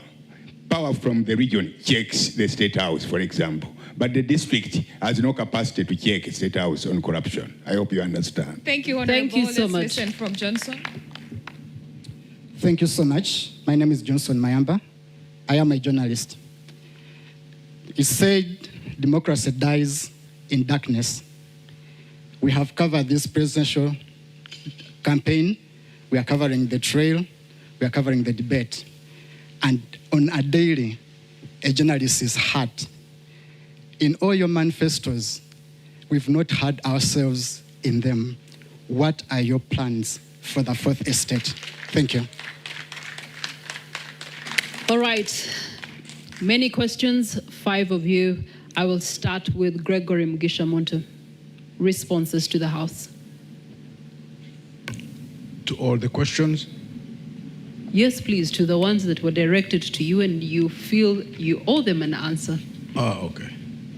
Power from the region checks the State House, for example. But the district has no capacity to check the State House on corruption. I hope you understand. Thank you, Honorable. Thank you so much. Let's listen from Johnson. Thank you so much. My name is Johnson Mayamba. I am a journalist. He said democracy dies in darkness. We have covered this presidential campaign. We are covering the trail. We are covering the debate. And on a daily, a journalist is hurt. In all your manifestos, we've not had ourselves in them. What are your plans for the fourth estate? Thank you. All right. Many questions, 5 of you. I will start with Gregory Mugisha Muntu. Responses to the House. To all the questions? Yes, please, to the ones that were directed to you and you feel you owe them an answer. Okay.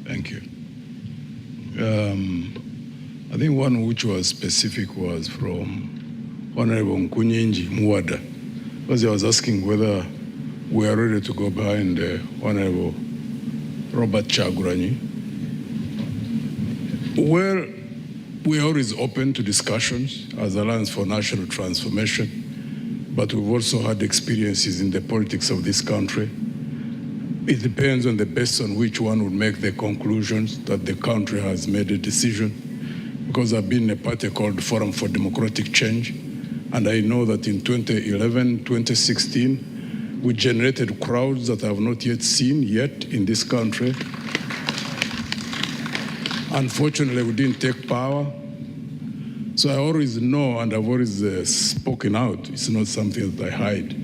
Thank you. I think one which was specific was from Honorable Nkunyenji Muwada, because he was asking whether we are ready to go behind Honorable Robert Kyagulanyi. Well, we're always open to discussions as Alliance for National Transformation, but we've also had experiences in the politics of this country. It depends on the basis on which one would make the conclusions that the country has made a decision. Because I've been in a party called Forum for Democratic Change, and I know that in 2011, 2016, we generated crowds that I have not yet seen in this country. Unfortunately, we didn't take power. So I always know, and I've always spoken out, it's not something that I hide,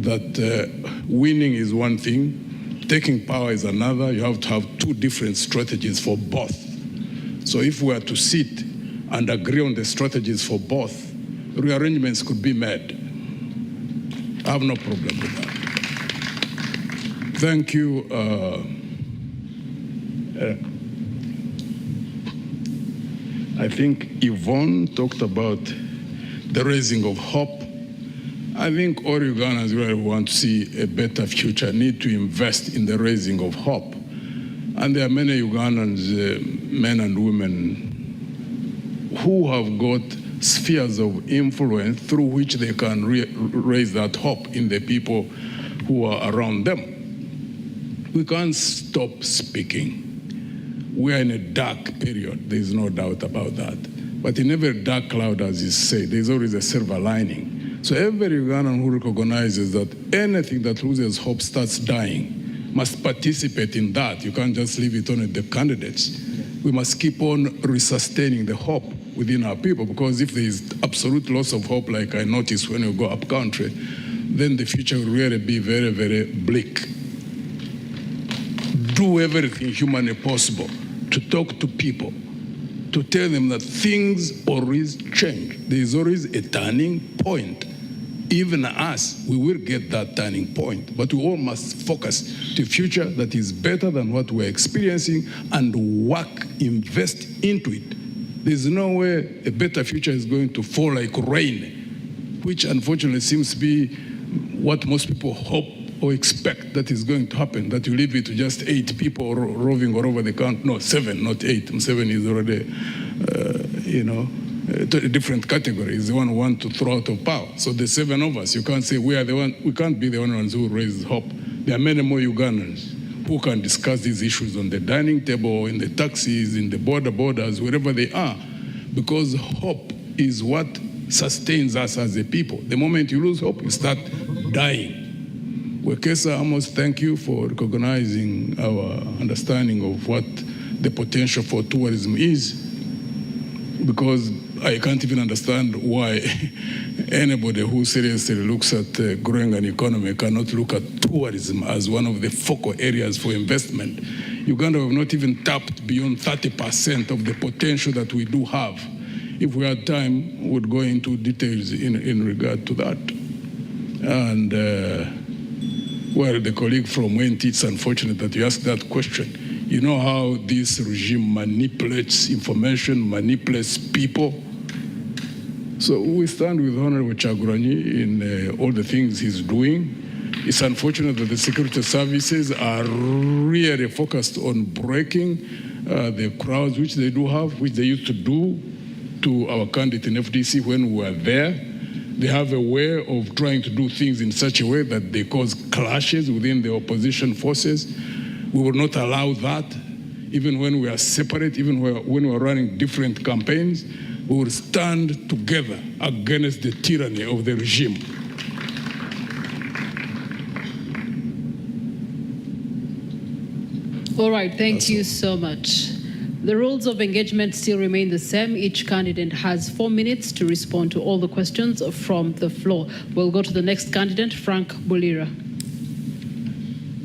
that winning is one thing, taking power is another. You have to have two different strategies for both. So if we are to sit and agree on the strategies for both, rearrangements could be made. I have no problem with that. Thank you. I think Yvonne talked about the raising of hope. I think all Ugandans really want to see a better future, need to invest in the raising of hope. And there are many Ugandans, men and women, who have got spheres of influence through which they can raise that hope in the people who are around them. We can't stop speaking. We are in a dark period, there's no doubt about that. But in every dark cloud, as you say, there's always a silver lining. So every Ugandan who recognizes that anything that loses hope starts dying must participate in that. You can't just leave it on the candidates. We must keep on resustaining the hope within our people, because if there is absolute loss of hope, like I noticed when you go up country, then the future will really be very, very bleak. Do everything humanly possible to talk to people, to tell them that things always change. There is always a turning point. Even us, we will get that turning point, but we all must focus to a future that is better than what we're experiencing and work, invest into it. There's no way a better future is going to fall like rain, which unfortunately seems to be what most people hope or expect that is going to happen, that you leave it to just 8 people roving all over the country. No, 7, not 8. 7 is already, a different category. Is the one who want to throw out of power. So the 7 of us, you can't say we are the one. We can't be the only ones who raise hope. There are many more Ugandans who can discuss these issues on the dining table, in the taxis, in the borders, wherever they are, because hope is what sustains us as a people. The moment you lose hope, you start dying. Wekesa Amos, thank you for recognizing our understanding of what the potential for tourism is, because I can't even understand why anybody who seriously looks at growing an economy cannot look at tourism as one of the focal areas for investment. Uganda have not even tapped beyond 30% of the potential that we do have. If we had time, we would go into details in regard to that. And well, the colleague from WENT, it's unfortunate that you asked that question. You know how this regime manipulates information, manipulates people? So we stand with Honorable Kyagulanyi in all the things he's doing. It's unfortunate that the security services are really focused on breaking the crowds which they do have, which they used to do to our candidate in FDC when we were there. They have a way of trying to do things in such a way that they cause clashes within the opposition forces. We will not allow that. Even when we are separate, even when we are running different campaigns, we will stand together against the tyranny of the regime. All right, thank you so much. The rules of engagement still remain the same. Each candidate has 4 minutes to respond to all the questions from the floor. We'll go to the next candidate, Frank Bulira.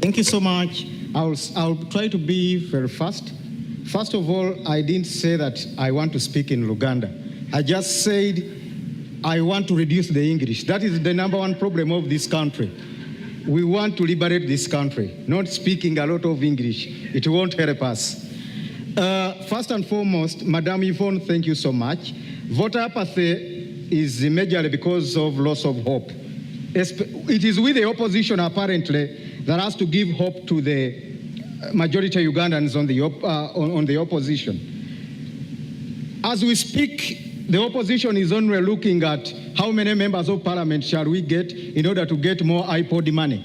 Thank you so much. I'll try to be very fast. First of all, I didn't say that I want to speak in Luganda. I just said I want to reduce the English. That is the #1 problem of this country. We want to liberate this country, not speaking a lot of English. It won't help us. First and foremost, Madam Yvonne, thank you so much. Voter apathy is majorly because of loss of hope. It is with the opposition, apparently, that has to give hope to the majority of Ugandans on the opposition. As we speak, the opposition is only looking at how many members of parliament shall we get in order to get more iPod money,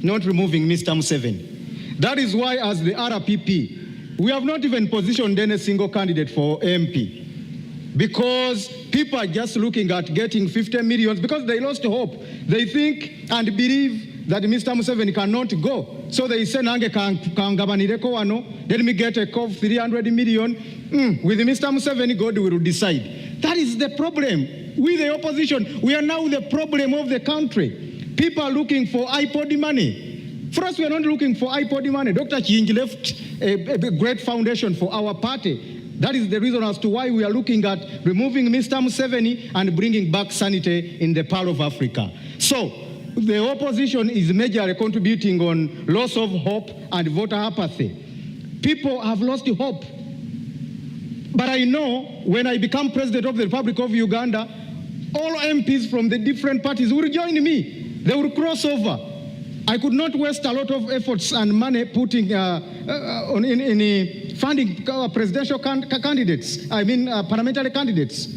not removing Mr. Museveni. That is why, as the RPP, we have not even positioned any single candidate for MP, because people are just looking at getting 50 million because they lost hope. They think and believe that Mr. Museveni cannot go. So they say, Nange kangabanireko wano, let me get a call of 300 million. With Mr. Museveni, God will decide. That is the problem. We, the opposition, we are now the problem of the country. People are looking for iPod money. For us, we are not looking for iPod money. Dr. Chinji left a great foundation for our party. That is the reason as to why we are looking at removing Mr. Museveni and bringing back sanity in the Pearl of Africa. So the opposition is majorly contributing on loss of hope and voter apathy. People have lost hope. But I know when I become president of the Republic of Uganda, all MPs from the different parties will join me. They will cross over. I could not waste a lot of efforts and money putting in funding presidential candidates, parliamentary candidates,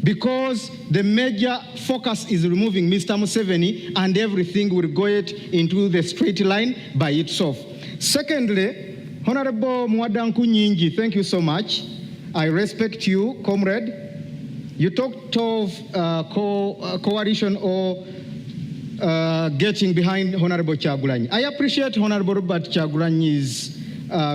because the major focus is removing Mr. Museveni and everything will go into the straight line by itself. Secondly, Honorable Mwadanku Nyingi, thank you so much. I respect you, comrade. You talked of coalition or getting behind Honorable Kyagulanyi. I appreciate Honorable Robert Kyagulanyi's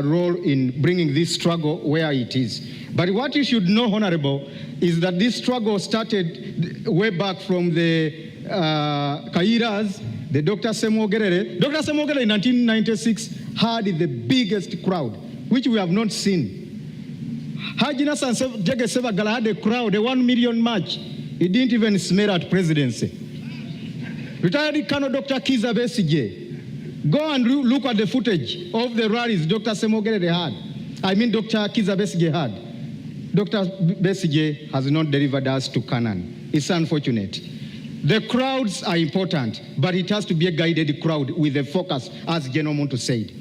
role in bringing this struggle where it is. But what you should know, Honorable, is that this struggle started way back from the Kairas, the Dr. SAMAUGANDA. Dr. SAMAUGANDA in 1996 had the biggest crowd, which we have not seen. Haji Nassan Jege Sebagala had a crowd, a 1 million march. He didn't even smell at presidency. Retired Colonel Dr. Kiza Besigye. Go and look at the footage of the rallies Dr. SAMAUGANDA had. Dr. Kiza Besigye had. Dr. Besigye has not delivered us to Canaan. It's unfortunate. The crowds are important, but it has to be a guided crowd with a focus, as General Muntu said.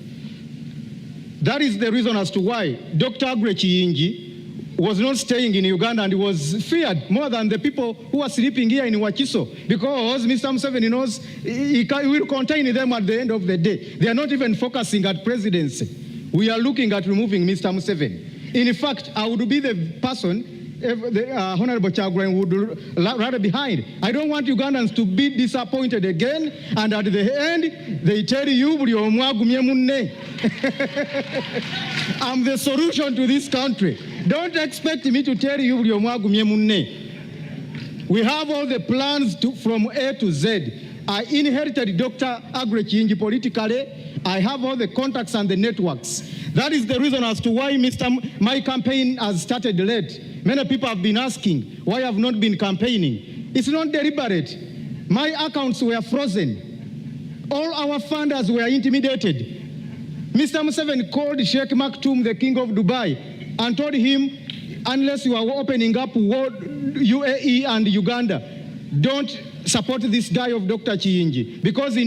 That is the reason as to why Dr. Agre Chiyingi was not staying in Uganda and was feared more than the people who are sleeping here in Wakiso, because Mr. Museveni knows he will contain them at the end of the day. They are not even focusing at presidency. We are looking at removing Mr. Museveni. In fact, I would be the person the Honorable Kyagulanyi would rather behind. I don't want Ugandans to be disappointed again, and at the end, they tell you, I'm the solution to this country. Don't expect me to tell you, we have all the plans from A to Z. I inherited Dr. Agre Chiyingi politically. I have all the contacts and the networks. That is the reason as to why my campaign has started late. Many people have been asking why I have not been campaigning. It's not deliberate. My accounts were frozen. All our funders were intimidated. Mr. Museveni called Sheikh Maktoum, the king of Dubai, and told him, unless you are opening up UAE and Uganda, don't support this guy of Dr. Chiyingi, because he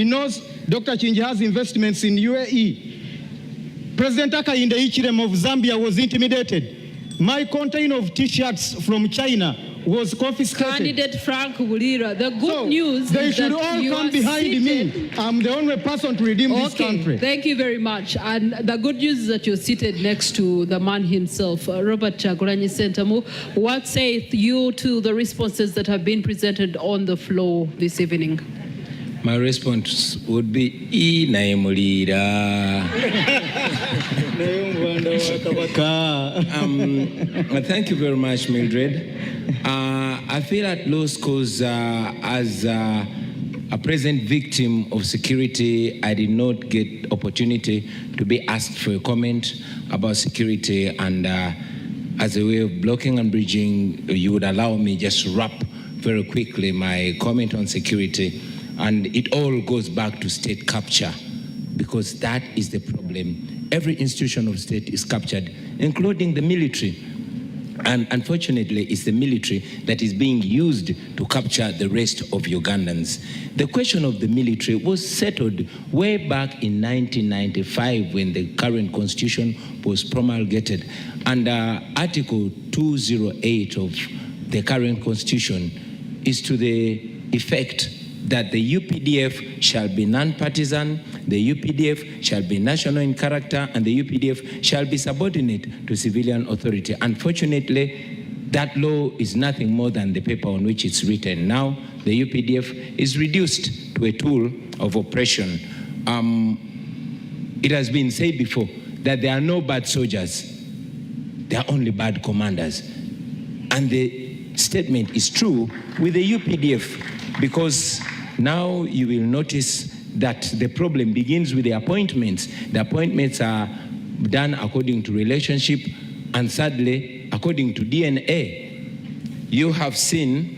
knows Dr. Chiyingi has investments in UAE. President Hakainde Hichilema of Zambia was intimidated. My container of T-shirts from China was confiscated. Candidate Frank Bulira, the good news they is should that all you come are behind seated. me. I'm the only person to redeem this country. Thank you very much. And the good news is that you're seated next to the man himself, Robert Kyagulanyi Ssentamu. What saith you to the responses that have been presented on the floor this evening? My response would be, thank you very much, Mildred. I feel at loss because as a present victim of security, I did not get opportunity to be asked for a comment about security, and as a way of blocking and bridging, you would allow me just to wrap very quickly my comment on security. And it all goes back to state capture, because that is the problem. Every institution of state is captured, including the military. And unfortunately, it's the military that is being used to capture the rest of Ugandans. The question of the military was settled way back in 1995 when the current constitution was promulgated. Under Article 208 of the current constitution is to the effect that the UPDF shall be non-partisan, the UPDF shall be national in character, and the UPDF shall be subordinate to civilian authority. Unfortunately, that law is nothing more than the paper on which it's written. Now, the UPDF is reduced to a tool of oppression. It has been said before that there are no bad soldiers, there are only bad commanders. And the statement is true with the UPDF, because now you will notice that the problem begins with the appointments. The appointments are done according to relationship, and sadly, according to DNA. You have seen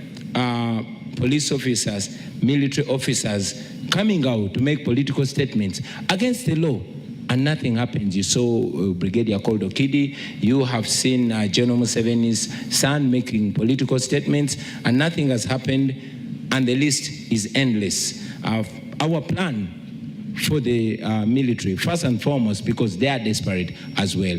police officers, military officers coming out to make political statements against the law, and nothing happens. You saw Brigadier called Okidi. You have seen General Museveni's son making political statements, and nothing has happened, and the list is endless. Our plan for the military, first and foremost, because they are desperate as well,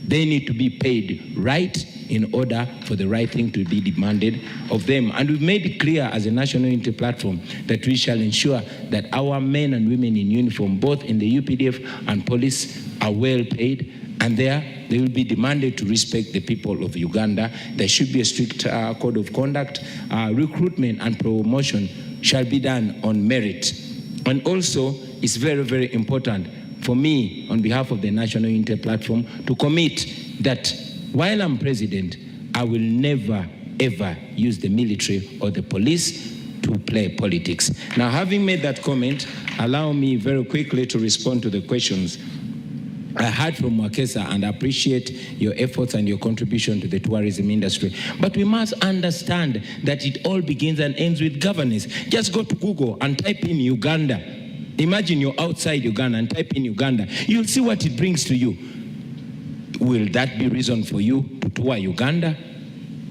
they need to be paid right in order for the right thing to be demanded of them. And we've made it clear as a national unity platform that we shall ensure that our men and women in uniform, both in the UPDF and police, are well paid, and they will be demanded to respect the people of Uganda. There should be a strict code of conduct. Recruitment and promotion shall be done on merit. And also, it's very, very important for me, on behalf of the National Unity Platform, to commit that while I'm president, I will never, ever use the military or the police to play politics. Now, having made that comment, allow me very quickly to respond to the questions I heard from Mwakesa, and I appreciate your efforts and your contribution to the tourism industry. But we must understand that it all begins and ends with governance. Just go to Google and type in Uganda. Imagine you're outside Uganda and type in Uganda. You'll see what it brings to you. Will that be reason for you to tour Uganda?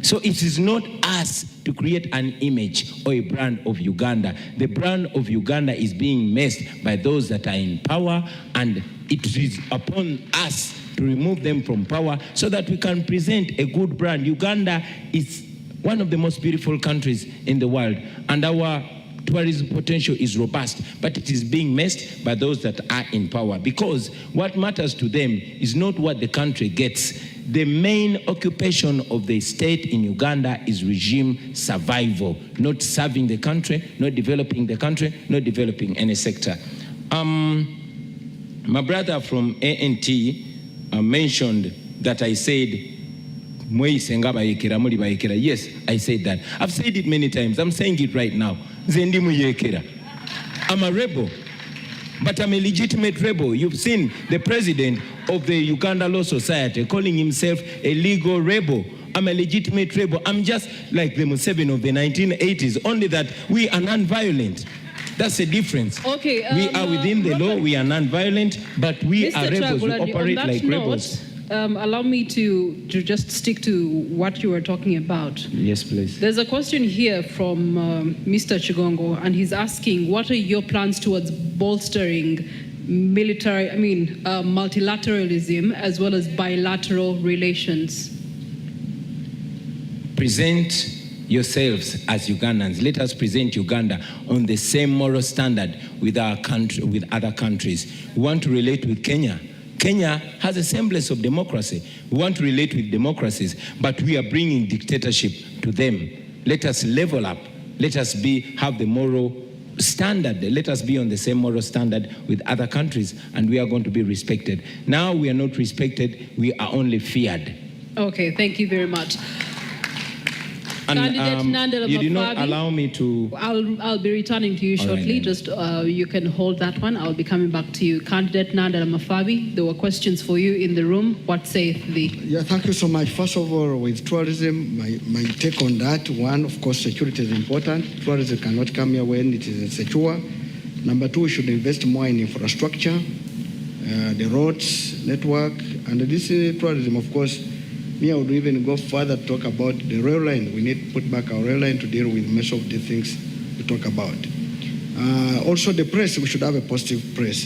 So it is not us to create an image or a brand of Uganda. The brand of Uganda is being messed by those that are in power, and it is upon us to remove them from power so that we can present a good brand. Uganda is one of the most beautiful countries in the world, and our tourism potential is robust, but it is being messed by those that are in power, because what matters to them is not what the country gets. The main occupation of the state in Uganda is regime survival, not serving the country, not developing the country, not developing any sector. My brother from ANT mentioned that I said, yes, I said that. I've said it many times. I'm saying it right now. I'm a rebel, but I'm a legitimate rebel. You've seen the president of the Uganda Law Society calling himself a legal rebel. I'm a legitimate rebel. I'm just like the Museveni of the 1980s, only that we are non-violent. That's the difference. Okay, we are within the law, we are non-violent, but we Mr. are rebels, we operate like rebels. Allow me to just stick to what you were talking about. Yes, please. There's a question here from Mr. Chigongo, and he's asking, what are your plans towards bolstering multilateralism as well as bilateral relations? Present yourselves as Ugandans. Let us present Uganda on the same moral standard with our country, with other countries. We want to relate with Kenya. Kenya has a semblance of democracy. We want to relate with democracies, but we are bringing dictatorship to them. Let us level up. Let us have the moral standard. Let us be on the same moral standard with other countries, and we are going to be respected. Now we are not respected, we are only feared. Okay, thank you very much. And you did not allow me to... I'll be returning to you shortly. Right, just you can hold that one. I'll be coming back to you. Candidate Nandala Mafabi, there were questions for you in the room. What saith thee? Yeah, thank you so much. First of all, with tourism, my take on that, one, of course, security is important. Tourism cannot come here when it is secure. Number two, we should invest more in infrastructure, the roads, network, and this tourism, of course, Me, I would even go further to talk about the rail line. We need to put back our rail line to deal with most of the things we talk about. Also, the press, we should have a positive press.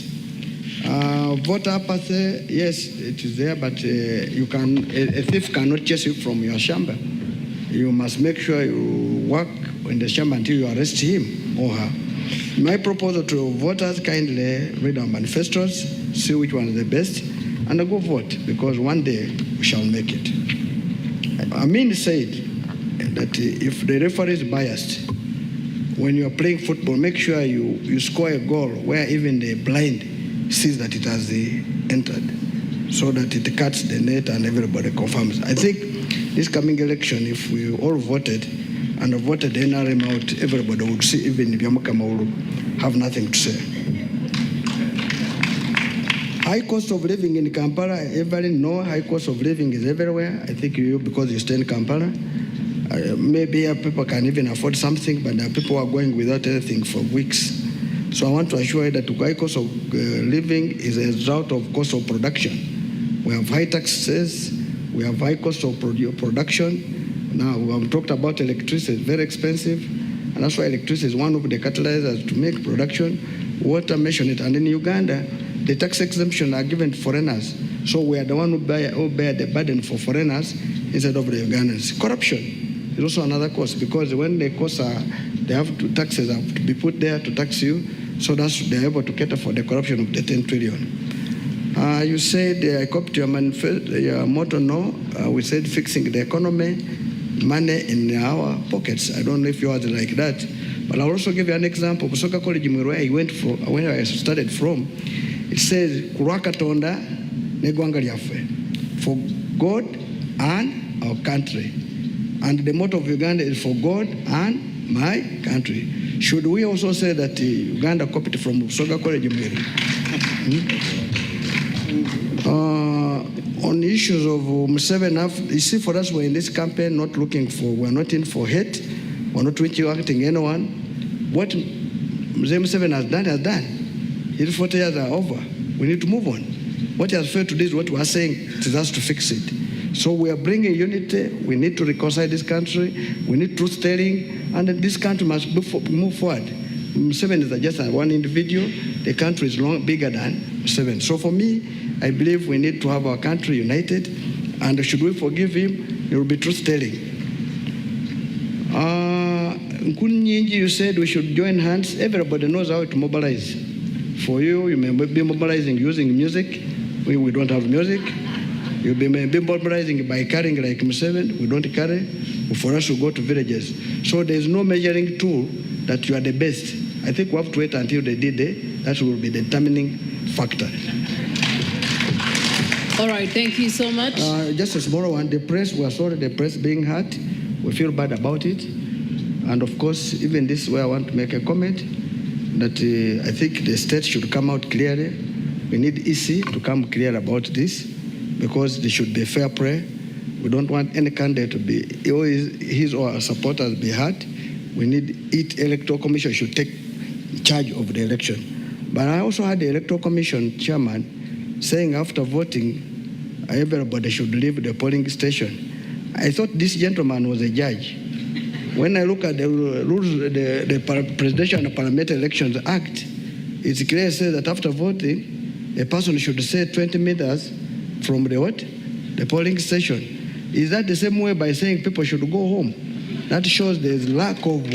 Voter apathy, yes, it is there, but a thief cannot chase you from your chamber. You must make sure you work in the chamber until you arrest him or her. My proposal to voters, kindly read our manifestos, see which one is the best, and go vote, because one day we shall make it. Amin said that if the referee is biased, when you're playing football, make sure you score a goal where even the blind sees that it has entered, so that it cuts the net and everybody confirms. I think this coming election, if we all voted and voted the NRM out, everybody would see, even if Yamakamauru have nothing to say. High cost of living in Kampala, everybody know high cost of living is everywhere. I think you, because you stay in Kampala, maybe people can even afford something, but there are people who are going without anything for weeks. So I want to assure you that high cost of living is a result of cost of production. We have high taxes, we have high cost of production. Now, we have talked about electricity, it's very expensive, and that's why electricity is one of the catalyzers to make production. Water, mention it, and in Uganda, the tax exemption are given to foreigners. So we are the one who bear the burden for foreigners instead of the Ugandans. Corruption is also another cost, because when the costs are, taxes have to be put there to tax you, so that they're able to cater for the corruption of the 10 trillion. You said, I copied your motto, no. We said fixing the economy, money in our pockets. I don't know if yours is like that, but I'll also give you an example. Busoga College, where I went from, where I started from, it says, Kurakatonda negwanga lyaffe, for God and our country. And the motto of Uganda is for God and my country. Should we also say that Uganda copied from Busoga College? On issues of Museveni, you see, for us, we're in this campaign not looking for, we're not in for hate, we're not acting anyone. What Museveni has done, has done. His 40 years are over. We need to move on. What he has failed to do is what we are saying, it is us to fix it. So we are bringing unity. We need to reconcile this country. We need truth-telling, and this country must move forward. Museveni is just one individual. The country is bigger than Museveni. So for me, I believe we need to have our country united, and should we forgive him, it will be truth-telling. Nkunyinji, you said we should join hands. Everybody knows how to mobilize. For you, you may be mobilizing using music. We don't have music. You may be mobilizing by carrying like Museveni. We don't carry. For us to go to villages. So there's no measuring tool that you are the best. I think we have to wait until the D-Day. That will be the determining factor. All right, thank you so much. Just a small one. The press, we are sorry the press being hurt. We feel bad about it. And of course, even this is where I want to make a comment, that I think the state should come out clearly. We need EC to come clear about this, because there should be fair play. We don't want any candidate to be, his or her supporters be hurt. We need each electoral commission should take charge of the election. But I also had the electoral commission chairman saying after voting, everybody should leave the polling station. I thought this gentleman was a judge. When I look at the rules, the Presidential and Parliamentary Elections Act, it's clear says that after voting, a person should stay 20 meters from the polling station. Is that the same way by saying people should go home? That shows there's lack of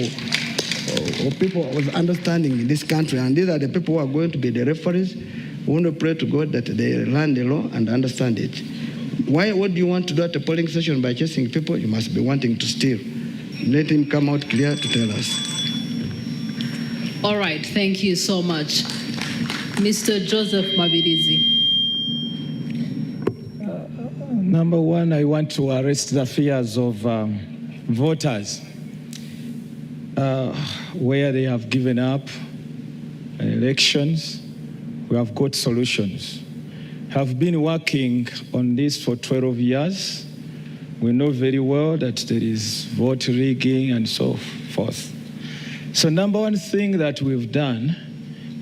people of understanding in this country, and these are the people who are going to be the referees. We want to pray to God that they learn the law and understand it. What do you want to do at the polling station by chasing people? You must be wanting to steal. Let him come out clear to tell us. All right, thank you so much. Mr. Joseph Mabirizi. Number one, I want to arrest the fears of voters where they have given up elections. We have got solutions. Have been working on this for 12 years. We know very well that there is vote rigging and so forth. So number one thing that we've done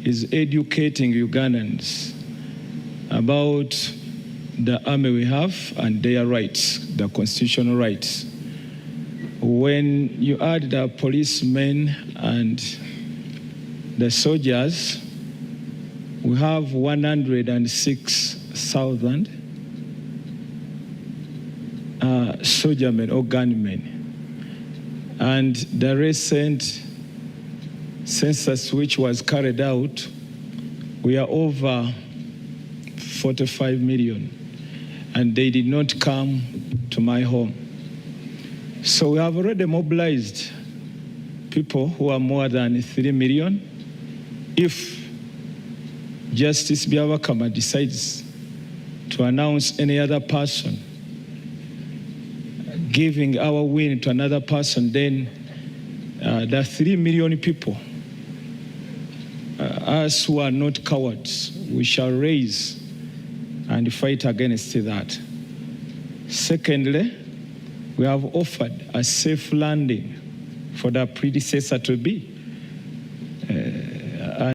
is educating Ugandans about the army we have and their rights, the constitutional rights. When you add the policemen and the soldiers, we have 106,000 soldiermen or gunmen. And the recent census which was carried out, we are over 45 million, and they did not come to my home. So we have already mobilized people who are more than 3 million. If Justice Byabakama decides to announce any other person giving our win to another person, then the 3 million people, us who are not cowards, we shall raise and fight against that. Secondly, we have offered a safe landing for the predecessor to be.